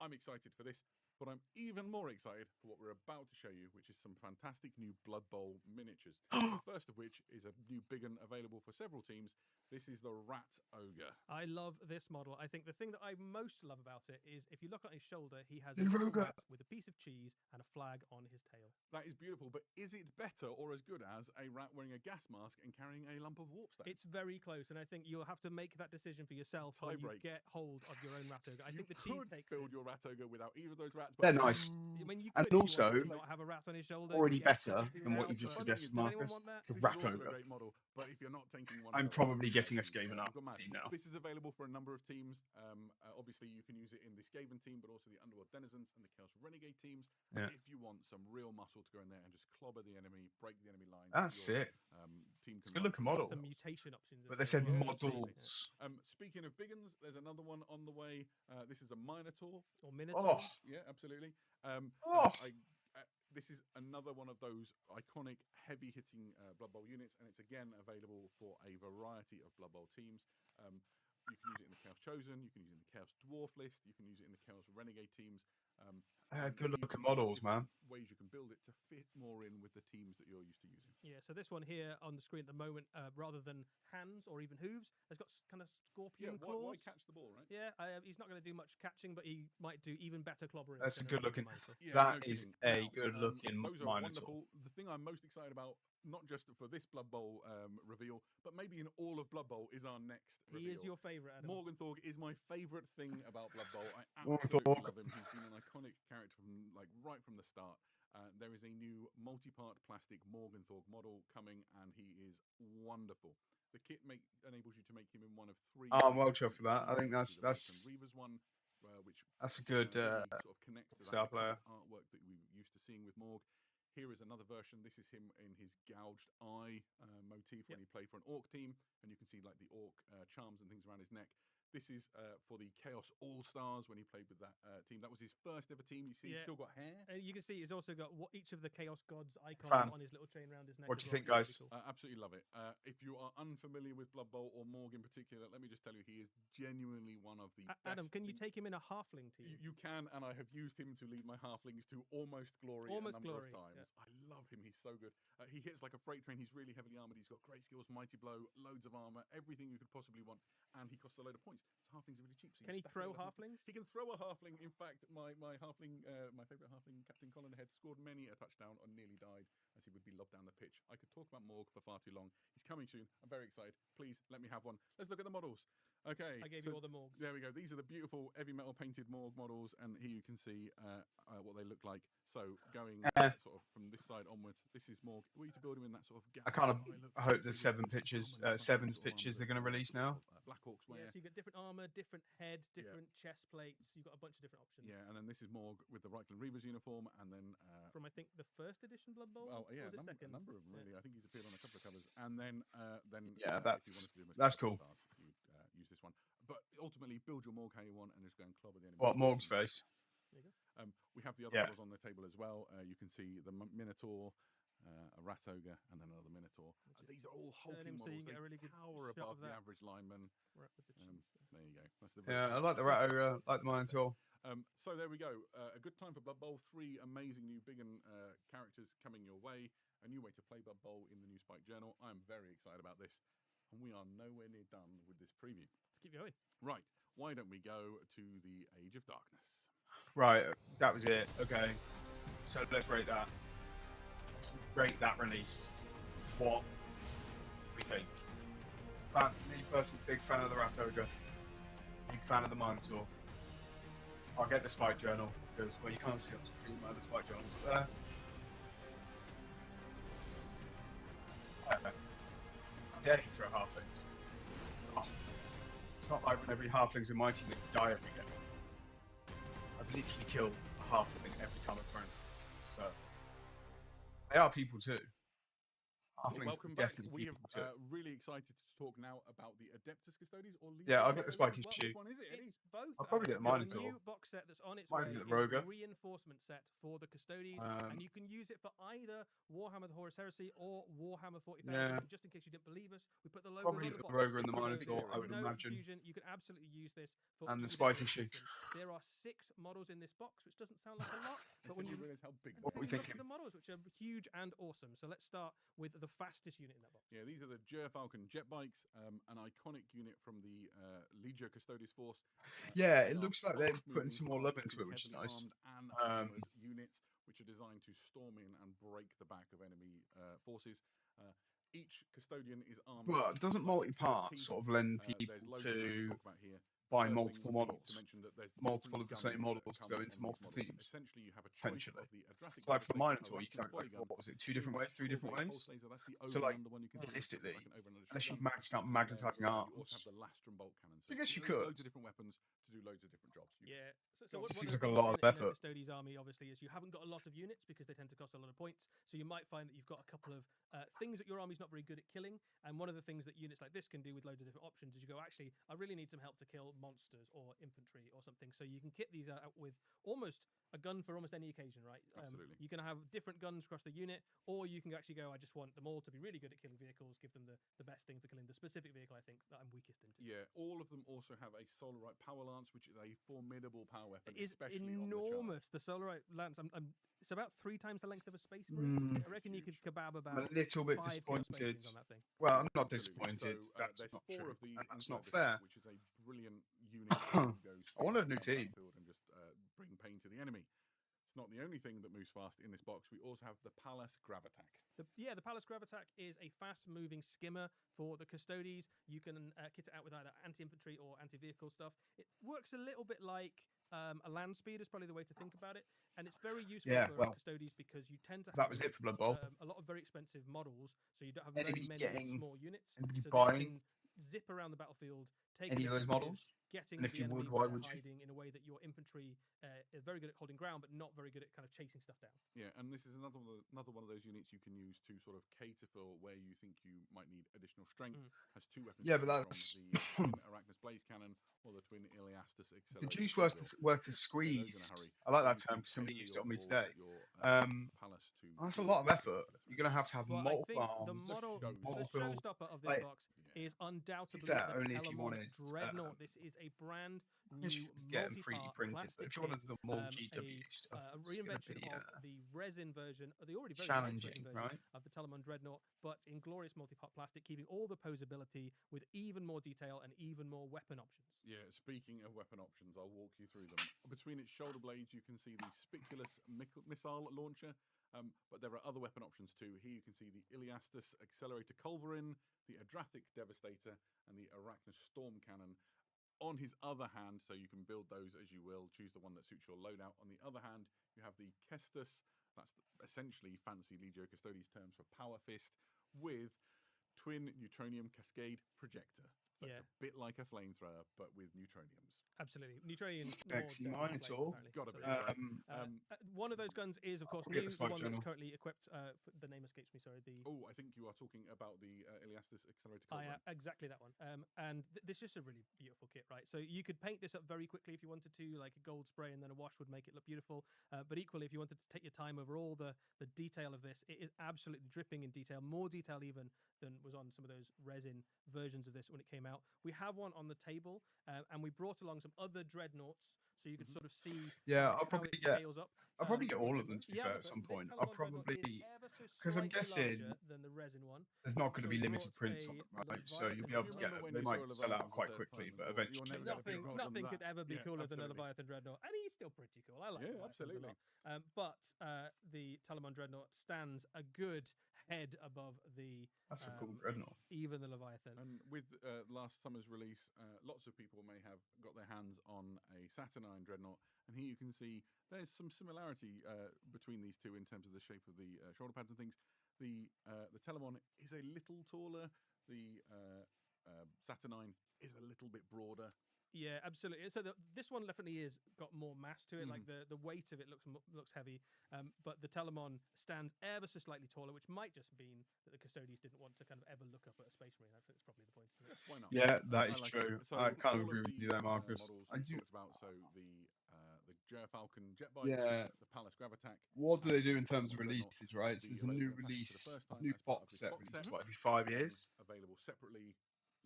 I'm excited for this, but I'm even more excited for what we're about to show you, which is some fantastic new Blood Bowl miniatures. The first of which is a new big one available for several teams. This is the Rat Ogre. I love this model. I think the thing that I most love about it is if you look on his shoulder, he has a The little Ogre. rat with a piece of cheese and a flag on his tail. That is beautiful, but is it better or as good as a rat wearing a gas mask and carrying a lump of warpstone? It's very close, and I think you'll have to make that decision for yourself when you Tie-break. get hold of your own rat ogre. I You think the cheese could takes build it. your Rat Ogre without either of those rats, but They're nice. I mean, you And could if you also, wanted to not have a rat on his shoulder. Already yes, better do than what now, you've just but suggested, does anyone Marcus. want that? It's a this Rat is also a Ogre. great model. But if you're not taking one, I'm of those, probably getting a then Skaven you've Army gone mad. team now. This is available for a number of teams. Obviously, you can use it in the Skaven team, but also the Underworld Denizens and the Chaos Renegade teams. Yeah. If you want some real muscle to go in there and just clobber the enemy, break the enemy line, That's your, it. team It's a can good run looking through model. Some walls. mutation options. But as they well. said Yeah, models. Speaking of big uns, there's another one on the way. This is a Minotaur. Or Minotaur. Oh, Yeah, absolutely. Oh. This is another one of those iconic, heavy-hitting Blood Bowl units, and it's again available for a variety of Blood Bowl teams. You can use it in the Chaos Chosen, you can use it in the Chaos Dwarf list, you can use it in the Chaos Renegade teams. And good you looking can see models, different man. ways you can build it to fit more in with the teams that you're used to using. Yeah, so this one here on the screen at the moment, rather than hands or even hooves, has got kind of scorpion Yeah, claws. why catch the ball, right? Yeah, he's not going to do much catching, but he might do even better clobbering. That's a than good looking. Minotaur. Yeah, That no is kidding. a Now, good looking those are Minotaur. wonderful. The thing I'm most excited about, not just for this Blood Bowl reveal, but maybe in all of Blood Bowl, is our next reveal. He is your favourite, Adam. Morgenthau is my favourite thing about Blood Bowl. I Morgenthau. absolutely love him. He's been an iconic character from right from the start. There is a new multi-part plastic Morgenthau model coming, and he is wonderful. The kit enables you to make him in one of 3. Oh, I'm well chuffed for that. I think This is the that's Raikkonen Reavers one, which that's a good really sort of connects to that star iconic player. artwork that we're used to seeing with Morg. Here is another version. This is him in his gouged eye motif when he played for an Orc team, and you can see like the Orc charms and things around his neck. This is for the Chaos All-Stars when he played with that team. That was his first ever team. You see, he's still got hair. You can see he's also got each of the Chaos Gods icons Fan. on his little chain around his neck. What do as you well. think, guys? Cool. Absolutely love it. If you are unfamiliar with Blood Bowl or Morg in particular, let me just tell you, he is genuinely one of the Adam, best can you take him in a halfling team? You can, and I have used him to lead my halflings to almost glory a number of times. Yeah. I love him. He's so good. He hits like a freight train. He's really heavily armored. He's got great skills, mighty blow, loads of armor, everything you could possibly want, and he costs a load of points. So halflings are really cheap. So Can he throw halflings? He can throw a halfling. In fact, my halfling, my favourite halfling, Captain Colin Head, scored many a touchdown and nearly died as he would be lobbed down the pitch. I could talk about Morg for far too long. He's coming soon. I'm very excited. Please let me have one. Let's look at the models. Okay. I gave you all the Morgs. There we go. These are the beautiful heavy metal painted Morg models, and here you can see what they look like. So going sort of from this side onwards, this is Morg. Were you to build him in that sort of? I kind of look? hope the So seven you've got pictures, common stuff, sevens sort of pictures armour they're going to that, release sort now. of, Black Hawks wear. Yeah, so you got different armor, different head, different chest plates. You've got a bunch of different options. Yeah, and then this is Morg with the Raikkonen Reavers uniform, and then from I think the first edition Blood Bowl. Oh yeah, or was it a second? number of them really. I think he's appeared on a couple of covers, and then Yeah, if you wanted to do that's cool. Stars, you'd use this one. But ultimately, build your Morg how you want, and just go and clobber the enemy. What, Morg's face? There you go. We have the other models on the table as well. You can see the Minotaur, a Rat Ogre, and then another Minotaur. These are all hulking so you models. get a They really good tower shot above of the that. average lineman. Right with the cheese There you go. That's the Yeah, I like the Rat Ogre, I like the Minotaur. So there we go. A good time for Blood Bowl. 3 amazing new big characters coming your way. A new way to play Blood Bowl in the new Spike Journal. I'm very excited about this. And we are nowhere near done with this preview. Let's keep going. Right. Why don't we go to the Age of Darkness? Right, that was it. Okay. So let's rate that. Let's rate that release. What do we think? Me personally, big fan of the Rat Ogre. Big fan of the Minotaur. I'll get the Spike Journal because, well, you can't see up screen where the Spike Journal's up there. dare you throw halflings? Oh, it's not like when every halfling's in my team, they die every game. I've literally killed a halfling every time I've thrown them. So, they are people too. Halflings Welcome are back. definitely We have people too. really excited to talk now about the Adeptus Custodes or Legion Yeah, I'll get the Custodes. Spiking Well, Shoe. Which one is it, Eddie? It's both. I'll probably Alex, get the because Minotaur. new box set that's on its Might way get is the Roger. a reinforcement set for the Custodes, and you can use it for either Warhammer the Horus Heresy or Warhammer 40,000. Yeah. And just in case you didn't believe us, we put the logos Probably on the the box. Roger and the So Minotaur, I would no imagine. confusion. You can absolutely use this for And the either Spiking or Shoe. system. There are 6 models in this box, which doesn't sound like a lot, but when you realise how big What they we are. look thinking? at the models, which are huge and awesome. So let's start with the fastest unit in that box. Yeah, these are the Falcon jet bikes, an iconic unit from the Legio Custodes force. Yeah, They it are looks like they're putting fast-moving, some more love into hard-hitting, it, which is heavily nice. armed and armored units, which are designed to storm in and break the back of enemy forces. Each custodian is armed. But doesn't like a killer multi-part teeth. sort of lend There's people loads of things to to talk about here. buy First thing multiple would be models? to mention that there's Multiple different of the same guns that models to come go on into these multiple models. teams, Essentially, you have a choice potentially. of the Adratic It's like for the Devastator, Minotaur, you can Arachnus go for Polygun, what was it, 2 the different ways, 3 different Corvair ways? Pulse Laser, that's the So, overland like, under one. You can think of it as realistically, like an overlanded unless you've shotgun. maxed out And magnetizing then you also have arms, the Lastrum bolt cannon. I guess you loads could. of different weapons to do loads of different jobs. Yeah. So Go on. one Just of seems the like a things lot of in a effort. Custodes army, obviously, is you haven't got a lot of units because they tend to cost a lot of points. So you might find that you've got a couple of things that your army's not very good at killing. And one of the things that units like this can do with loads of different options is you go, actually, I really need some help to kill monsters or infantry or something. So you can kit these out with almost a gun for almost any occasion, right? Absolutely. You can have different guns across the unit, or you can actually go, I just want them all to be really good at killing vehicles, give them the best thing for killing the specific vehicle I think that I'm weakest into. Yeah, all of them also have a Solarite Power Lance, which is a formidable power weapon, It is especially enormous. on The Solarite Lance, it's about 3 times the length of a Space Marine. I reckon you could huge. kebab I'm a about little bit 5 Chaos Space disappointed. Marines on that thing. Well, I'm not Absolutely. disappointed. So That's there's not 4 true. of these And that's inside not the fair. set, which is a brilliant unit that can go I want a straight new down the team. battlefield and just bring pain to the enemy. It's not the only thing that moves fast in this box. We also have the Pallas Gravatac. The Pallas Gravatac is a fast-moving skimmer for the Custodes. You can kit it out with either anti-infantry or anti-vehicle stuff. It works a little bit like a land speed is probably the way to think about it, and it's very useful Yeah, for well, Custodes because you tend to that have was it for Blood Bowl. a lot of very expensive models, so you don't have Anybody many getting- small units. Anybody So this buying can zip around the battlefield, take any of those initiative, models? getting And if the you enemy would, why where they're would you? hiding in a way that your infantry is very good at holding ground, but not very good at kind of chasing stuff down. Yeah, and this is another one of those units you can use to sort of cater for where you think you might need additional strength. Has 2 weapons. Yeah, but from that's the twin Arachnus Blaze Cannon or the twin Iliastus It's the Accelerator. juice Fuel worth Bill. to Get those in a squeeze. hurry, I like so that you term can because somebody cater used it on me your today. Your Pallas to That's a do lot of effort. ridiculous You're going to have Well, I multiple think the arms, model, the multiple. showstopper of this like, box Yeah. is undoubtedly fair, the only if you Telemon wanted, Dreadnought. This is a brand I guess you new could get them 3D multi-part printed, but plastic if you wanted kit, the more a GW stuff, a it's going to reinvention be of the resin version, the already very nice resin challenging, version right? of the Telemon Dreadnought, but in glorious multi-part plastic, keeping all the posability with even more detail and even more weapon options. Yeah, speaking of weapon options, I'll walk you through them. Between its shoulder blades, you can see the Spiculus missile launcher, but there are other weapon options too. Here you can see the Iliastus Accelerator Culverin, the Adratic Devastator, and the Arachnus Storm Cannon. On his other hand, so you can build those as you will, choose the one that suits your loadout. On the other hand, you have the Kestus, that's essentially fancy Legio Custodes terms for Power Fist, with twin Neutronium Cascade Projector. So Yeah. it's a bit like a flamethrower, but with neutroniums. Absolutely. Neutronian Sexy Minotaur. Gotta be, So, right? one of those guns is, of course, forget new. the The one Spike that's Journal. currently equipped. The name escapes me. Sorry. Oh, I think you are talking about the Iliastus Accelerator Oh, Culverin. yeah, exactly that one. And this is just a really beautiful kit, right? So you could paint this up very quickly if you wanted to, like a gold spray and then a wash would make it look beautiful. But equally, if you wanted to take your time over all the detail of this, it is absolutely dripping in detail, more detail even than was on some of those resin versions of this when it came out. We have one on the table, and we brought along some other dreadnoughts so you could sort of see Yeah, I'll how probably it get. scales up. I'll probably get all of them to be Yeah, fair but at some this point. I'll Telemon Dreadnought is probably ever so because I'm slightly guessing larger than the resin one. there's not going to So be we limited brought prints on a them, right? So you'll be Leviathan able to Do you get remember them. when They you saw might a sell out Leviathan for quite the first quickly, time and but thought, "You're eventually. never gonna beat Roger on Nothing that." could ever be Yeah, cooler than a absolutely. Leviathan Dreadnought, and he's still pretty cool. I like Yeah, Leviathans absolutely. a lot. But the Telemon Dreadnought stands a good head above the That's a cool dreadnought. even the Leviathan. And with last summer's release, lots of people may have got their hands on a Saturnine Dreadnought, and here you can see there's some similarity between these two in terms of the shape of the shoulder pads and things. The Telemon is a little taller. The Saturnine is a little bit broader. Yeah, absolutely. So this one definitely is got more mass to it. Like the weight of it looks heavy, but the Telemon stands ever so slightly taller, which might just mean that the Custodians didn't want to kind of ever look up at a Space Marine. I think it's probably the point. Isn't it? Why not? Yeah, that is like true. it. So I kind of all agree with you there, Marcus. models I we do. talked about. So the Falcon jet bikes, Yeah. the Palace Gravatac. What do they do in the terms of Dreadnought releases, right? will So be there's a new available in package for the release, first there's a time new as part of box this set box released, set, what, every 5 and years? available separately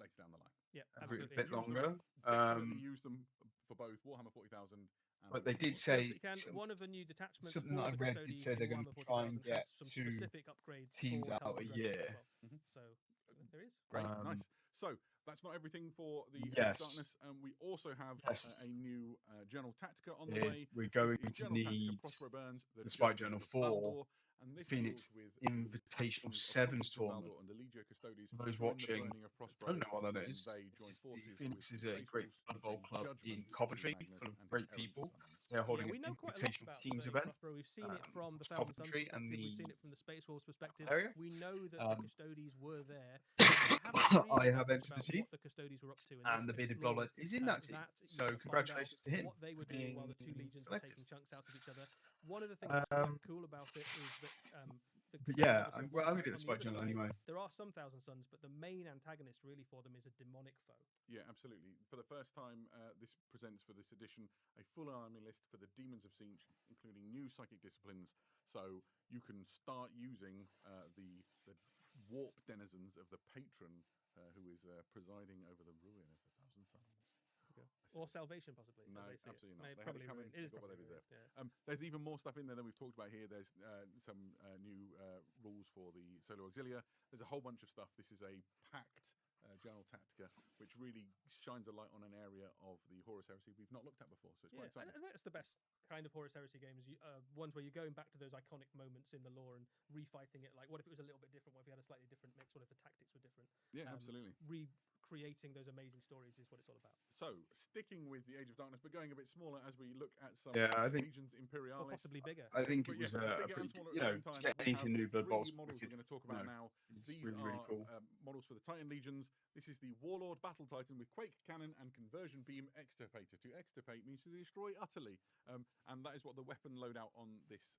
later down the line. Yeah, Every absolutely. bit Use them, longer. definitely use them for both Warhammer 40,000 and But they Warhammer did 40,000. Of course say you can. One of the new detachments something for that I the read did Custodies say in they're going Warhammer to try and 40,000 has get some 2 specific upgrades teams for out Telemon a Dreadnought year. as well. So there is. Great, nice. So that's not everything for the Age of Yes. Darkness. We also have Yes. a new Journal Tactica on the way. We're going This is to Journal Tactica need Prospero Burns, the Spy Journal of 4 Baldor, and this Phoenix deals with Invitational the Sevens Prophets of tournament. Baldor and the Legio Custodes For those join the watching, burning of I Prospero don't know what that when is. they join The forces Phoenix with is the a Space great Wolves Blood to Bowl bring club judgment in to Coventry, Magnus full of and his great errant people. sons. They're Yeah, holding we an know quite a lot Invitational about Teams the event. Prospero. We've seen it from the across Thousand Suns Coventry and perspective. We've the seen it from the Space Wolves perspective. area. We know that the Custodies were there. We haven't really I have got much entered the about team, what the Custodies were up to, and the this bearded bloodline explores is in that team. that. So You find out congratulations to him what they were for doing while the two being legions were selected. taking chunks out of each other. One of the things that's quite cool about it is that the But Custodians yeah, obviously on well, one I'm side. gonna get the On the Spy other Journal side, anyway. there are some Thousand Suns, but the main antagonist really for them is a demonic foe. Yeah, absolutely. For the first time, this presents for this edition a full army list for the Demons of Siege, including new psychic disciplines. So you can start using the warp denizens of the patron who is presiding over the ruin of the Thousand Suns. Or salvation, possibly. No, as they see absolutely it. not. Probably It is got what they ruined, deserve. yeah. There's even more stuff in there than we've talked about here. There's some new rules for the Solo Auxilia. There's a whole bunch of stuff. This is a packed Journal Tactica, which really shines a light on an area of the Horus Heresy we've not looked at before. So it's quite exciting. And that's the best kind of Horus Heresy games. Ones where you're going back to those iconic moments in the lore and refighting it. Like, what if it was a little bit different? What if you had a slightly different mix? What if the tactics were different? Yeah, absolutely. Recreating those amazing stories is what it's all about. So, sticking with the Age of Darkness, but going a bit smaller as we look at some I think, Legions Imperialis. Or possibly bigger. I think but it was yes, a bigger pretty, and smaller you at the know, same to time. get We anything have new Blood three Bowl's models wicked, we're going to talk about now. It's These really, really are cool. models for the Titan Legions. This is the Warlord Battle Titan with Quake Cannon and Conversion Beam Extirpator. To extirpate means to destroy utterly, and that is what the weapon loadout on this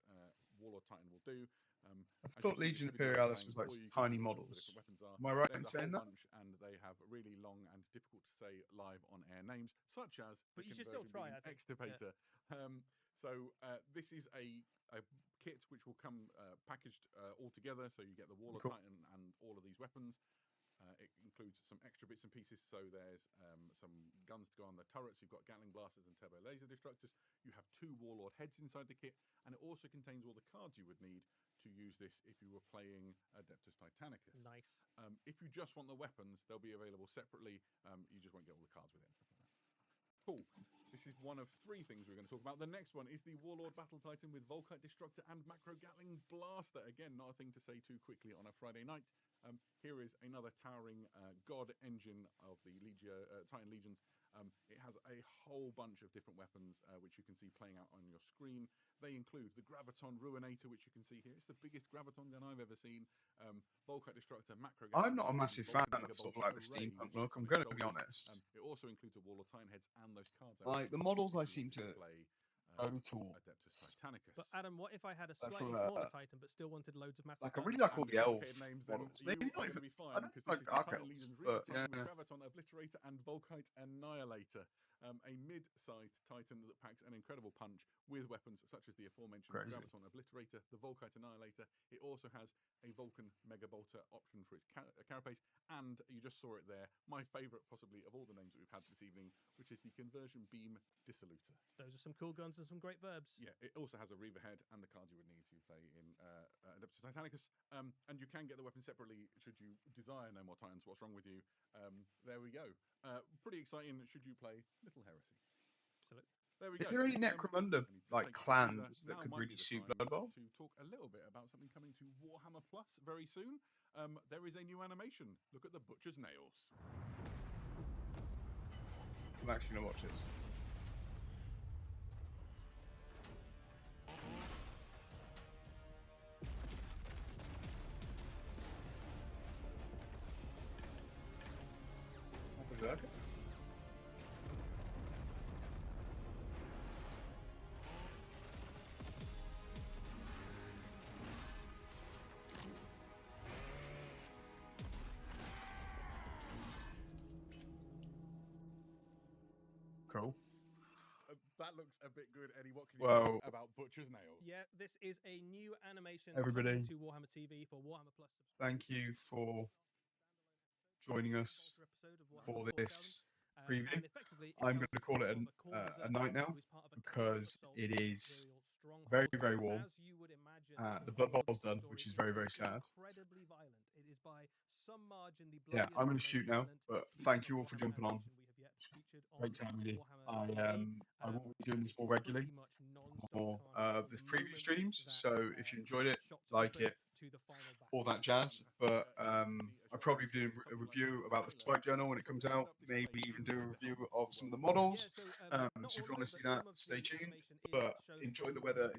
Warlord Titan will do. I thought Legion Imperialis was like tiny models. Am I right in saying that? Bunch, and they have really long and difficult to say live on air names, such as but the you should still try, I think. Extirpator. This is a kit which will come packaged all together. So you get the Warlord Titan and all of these weapons. It includes some extra bits and pieces. So there's some guns to go on the turrets. You've got Gatling blasters and turbo laser destructors. You have 2 Warlord heads inside the kit, and it also contains all the cards you would need to use this if you were playing Adeptus Titanicus. Nice. If you just want the weapons, they'll be available separately. You just won't get all the cards with it and stuff like that. Cool. This is one of 3 things we're going to talk about. The next one is the Warlord Battle Titan with Volkite Destructor and Macro Gatling Blaster. Again, not a thing to say too quickly on a Friday night. Here is another towering god engine of the Titan Legions. It has a whole bunch of different weapons, which you can see playing out on your screen. They include the Graviton Ruinator, which you can see here. It's the biggest Graviton gun I've ever seen. Volkite Destructor, Macro Gatling I'm not a Blaster, massive Vulcan fan Mega of sort of Bolter like the Array, steampunk which look. sits I'm on its going to be shoulders. honest. It also includes a Warlord Titan heads and those cards. Like the models I seem to go towards. Adeptus Titanicus. But Adam, what if I had a Like slightly smaller Titan but still wanted loads of massive Like I guns? really like all the elf names, models. then Maybe you not are going to even. be I fine don't because like this is the dark Titan elves, Legion's but Titan yeah. with Graviton Obliterator and Volkite Annihilator. A mid-sized Titan that packs an incredible punch with weapons such as the aforementioned Crazy. Graviton Obliterator, the Volkite Annihilator. It also has a Vulcan Mega Bolter option for its carapace, and you just saw it there, my favourite possibly of all the names that we've had this evening, which is the Conversion Beam Dissolutor. Those are some cool guns and some great verbs. Yeah, it also has a Reaver head and the cards you would need to play in Adeptus Titanicus. And you can get the weapon separately should you desire no more Titans. What's wrong with you? There we go. Pretty exciting should you play Little Heresy. Absolutely. There we go. Is there any Necromunda like clans that now could might really be the suit time Blood Bowl? to talk a little bit about something coming to Warhammer Plus very soon. There is a new animation. Look at the Butcher's Nails. I'm actually gonna watch this. Berserker. Cool. That looks a bit good, Eddie. What can you Well- tell us about Butcher's Nails? Yeah, this is a new animation Everybody. coming to Warhammer TV for Warhammer Plus subscribers. Thank you for joining us Episode of for Warhammer 4000. this preview. And effectively, it I'm tells going to the call it story of a core a berserker night now who is part of a covert because assault it on is Imperial stronghold. very, very warm. As you would imagine, The Blood whole Bowl's done, story which is very, very sad. incredibly violent. It is by some margin the Yeah, bloodiest I'm going and to most shoot now, violent but piece thank of you all for Warhammer jumping on. animation we have yet featured on Great time with you. Warhammer TV. I will be doing this more It's regularly, pretty much non-stop more carnage the from preview moment streams. that, So if you enjoyed it, shots like open it, to the final battle. all that jazz. But I'll probably do a review about the Spike Journal when it comes out. Maybe even do a review of some of the models. Yeah, so So not if you all want of to it, see but that, some of stay the tuned. animation is But shown enjoy from the weather. top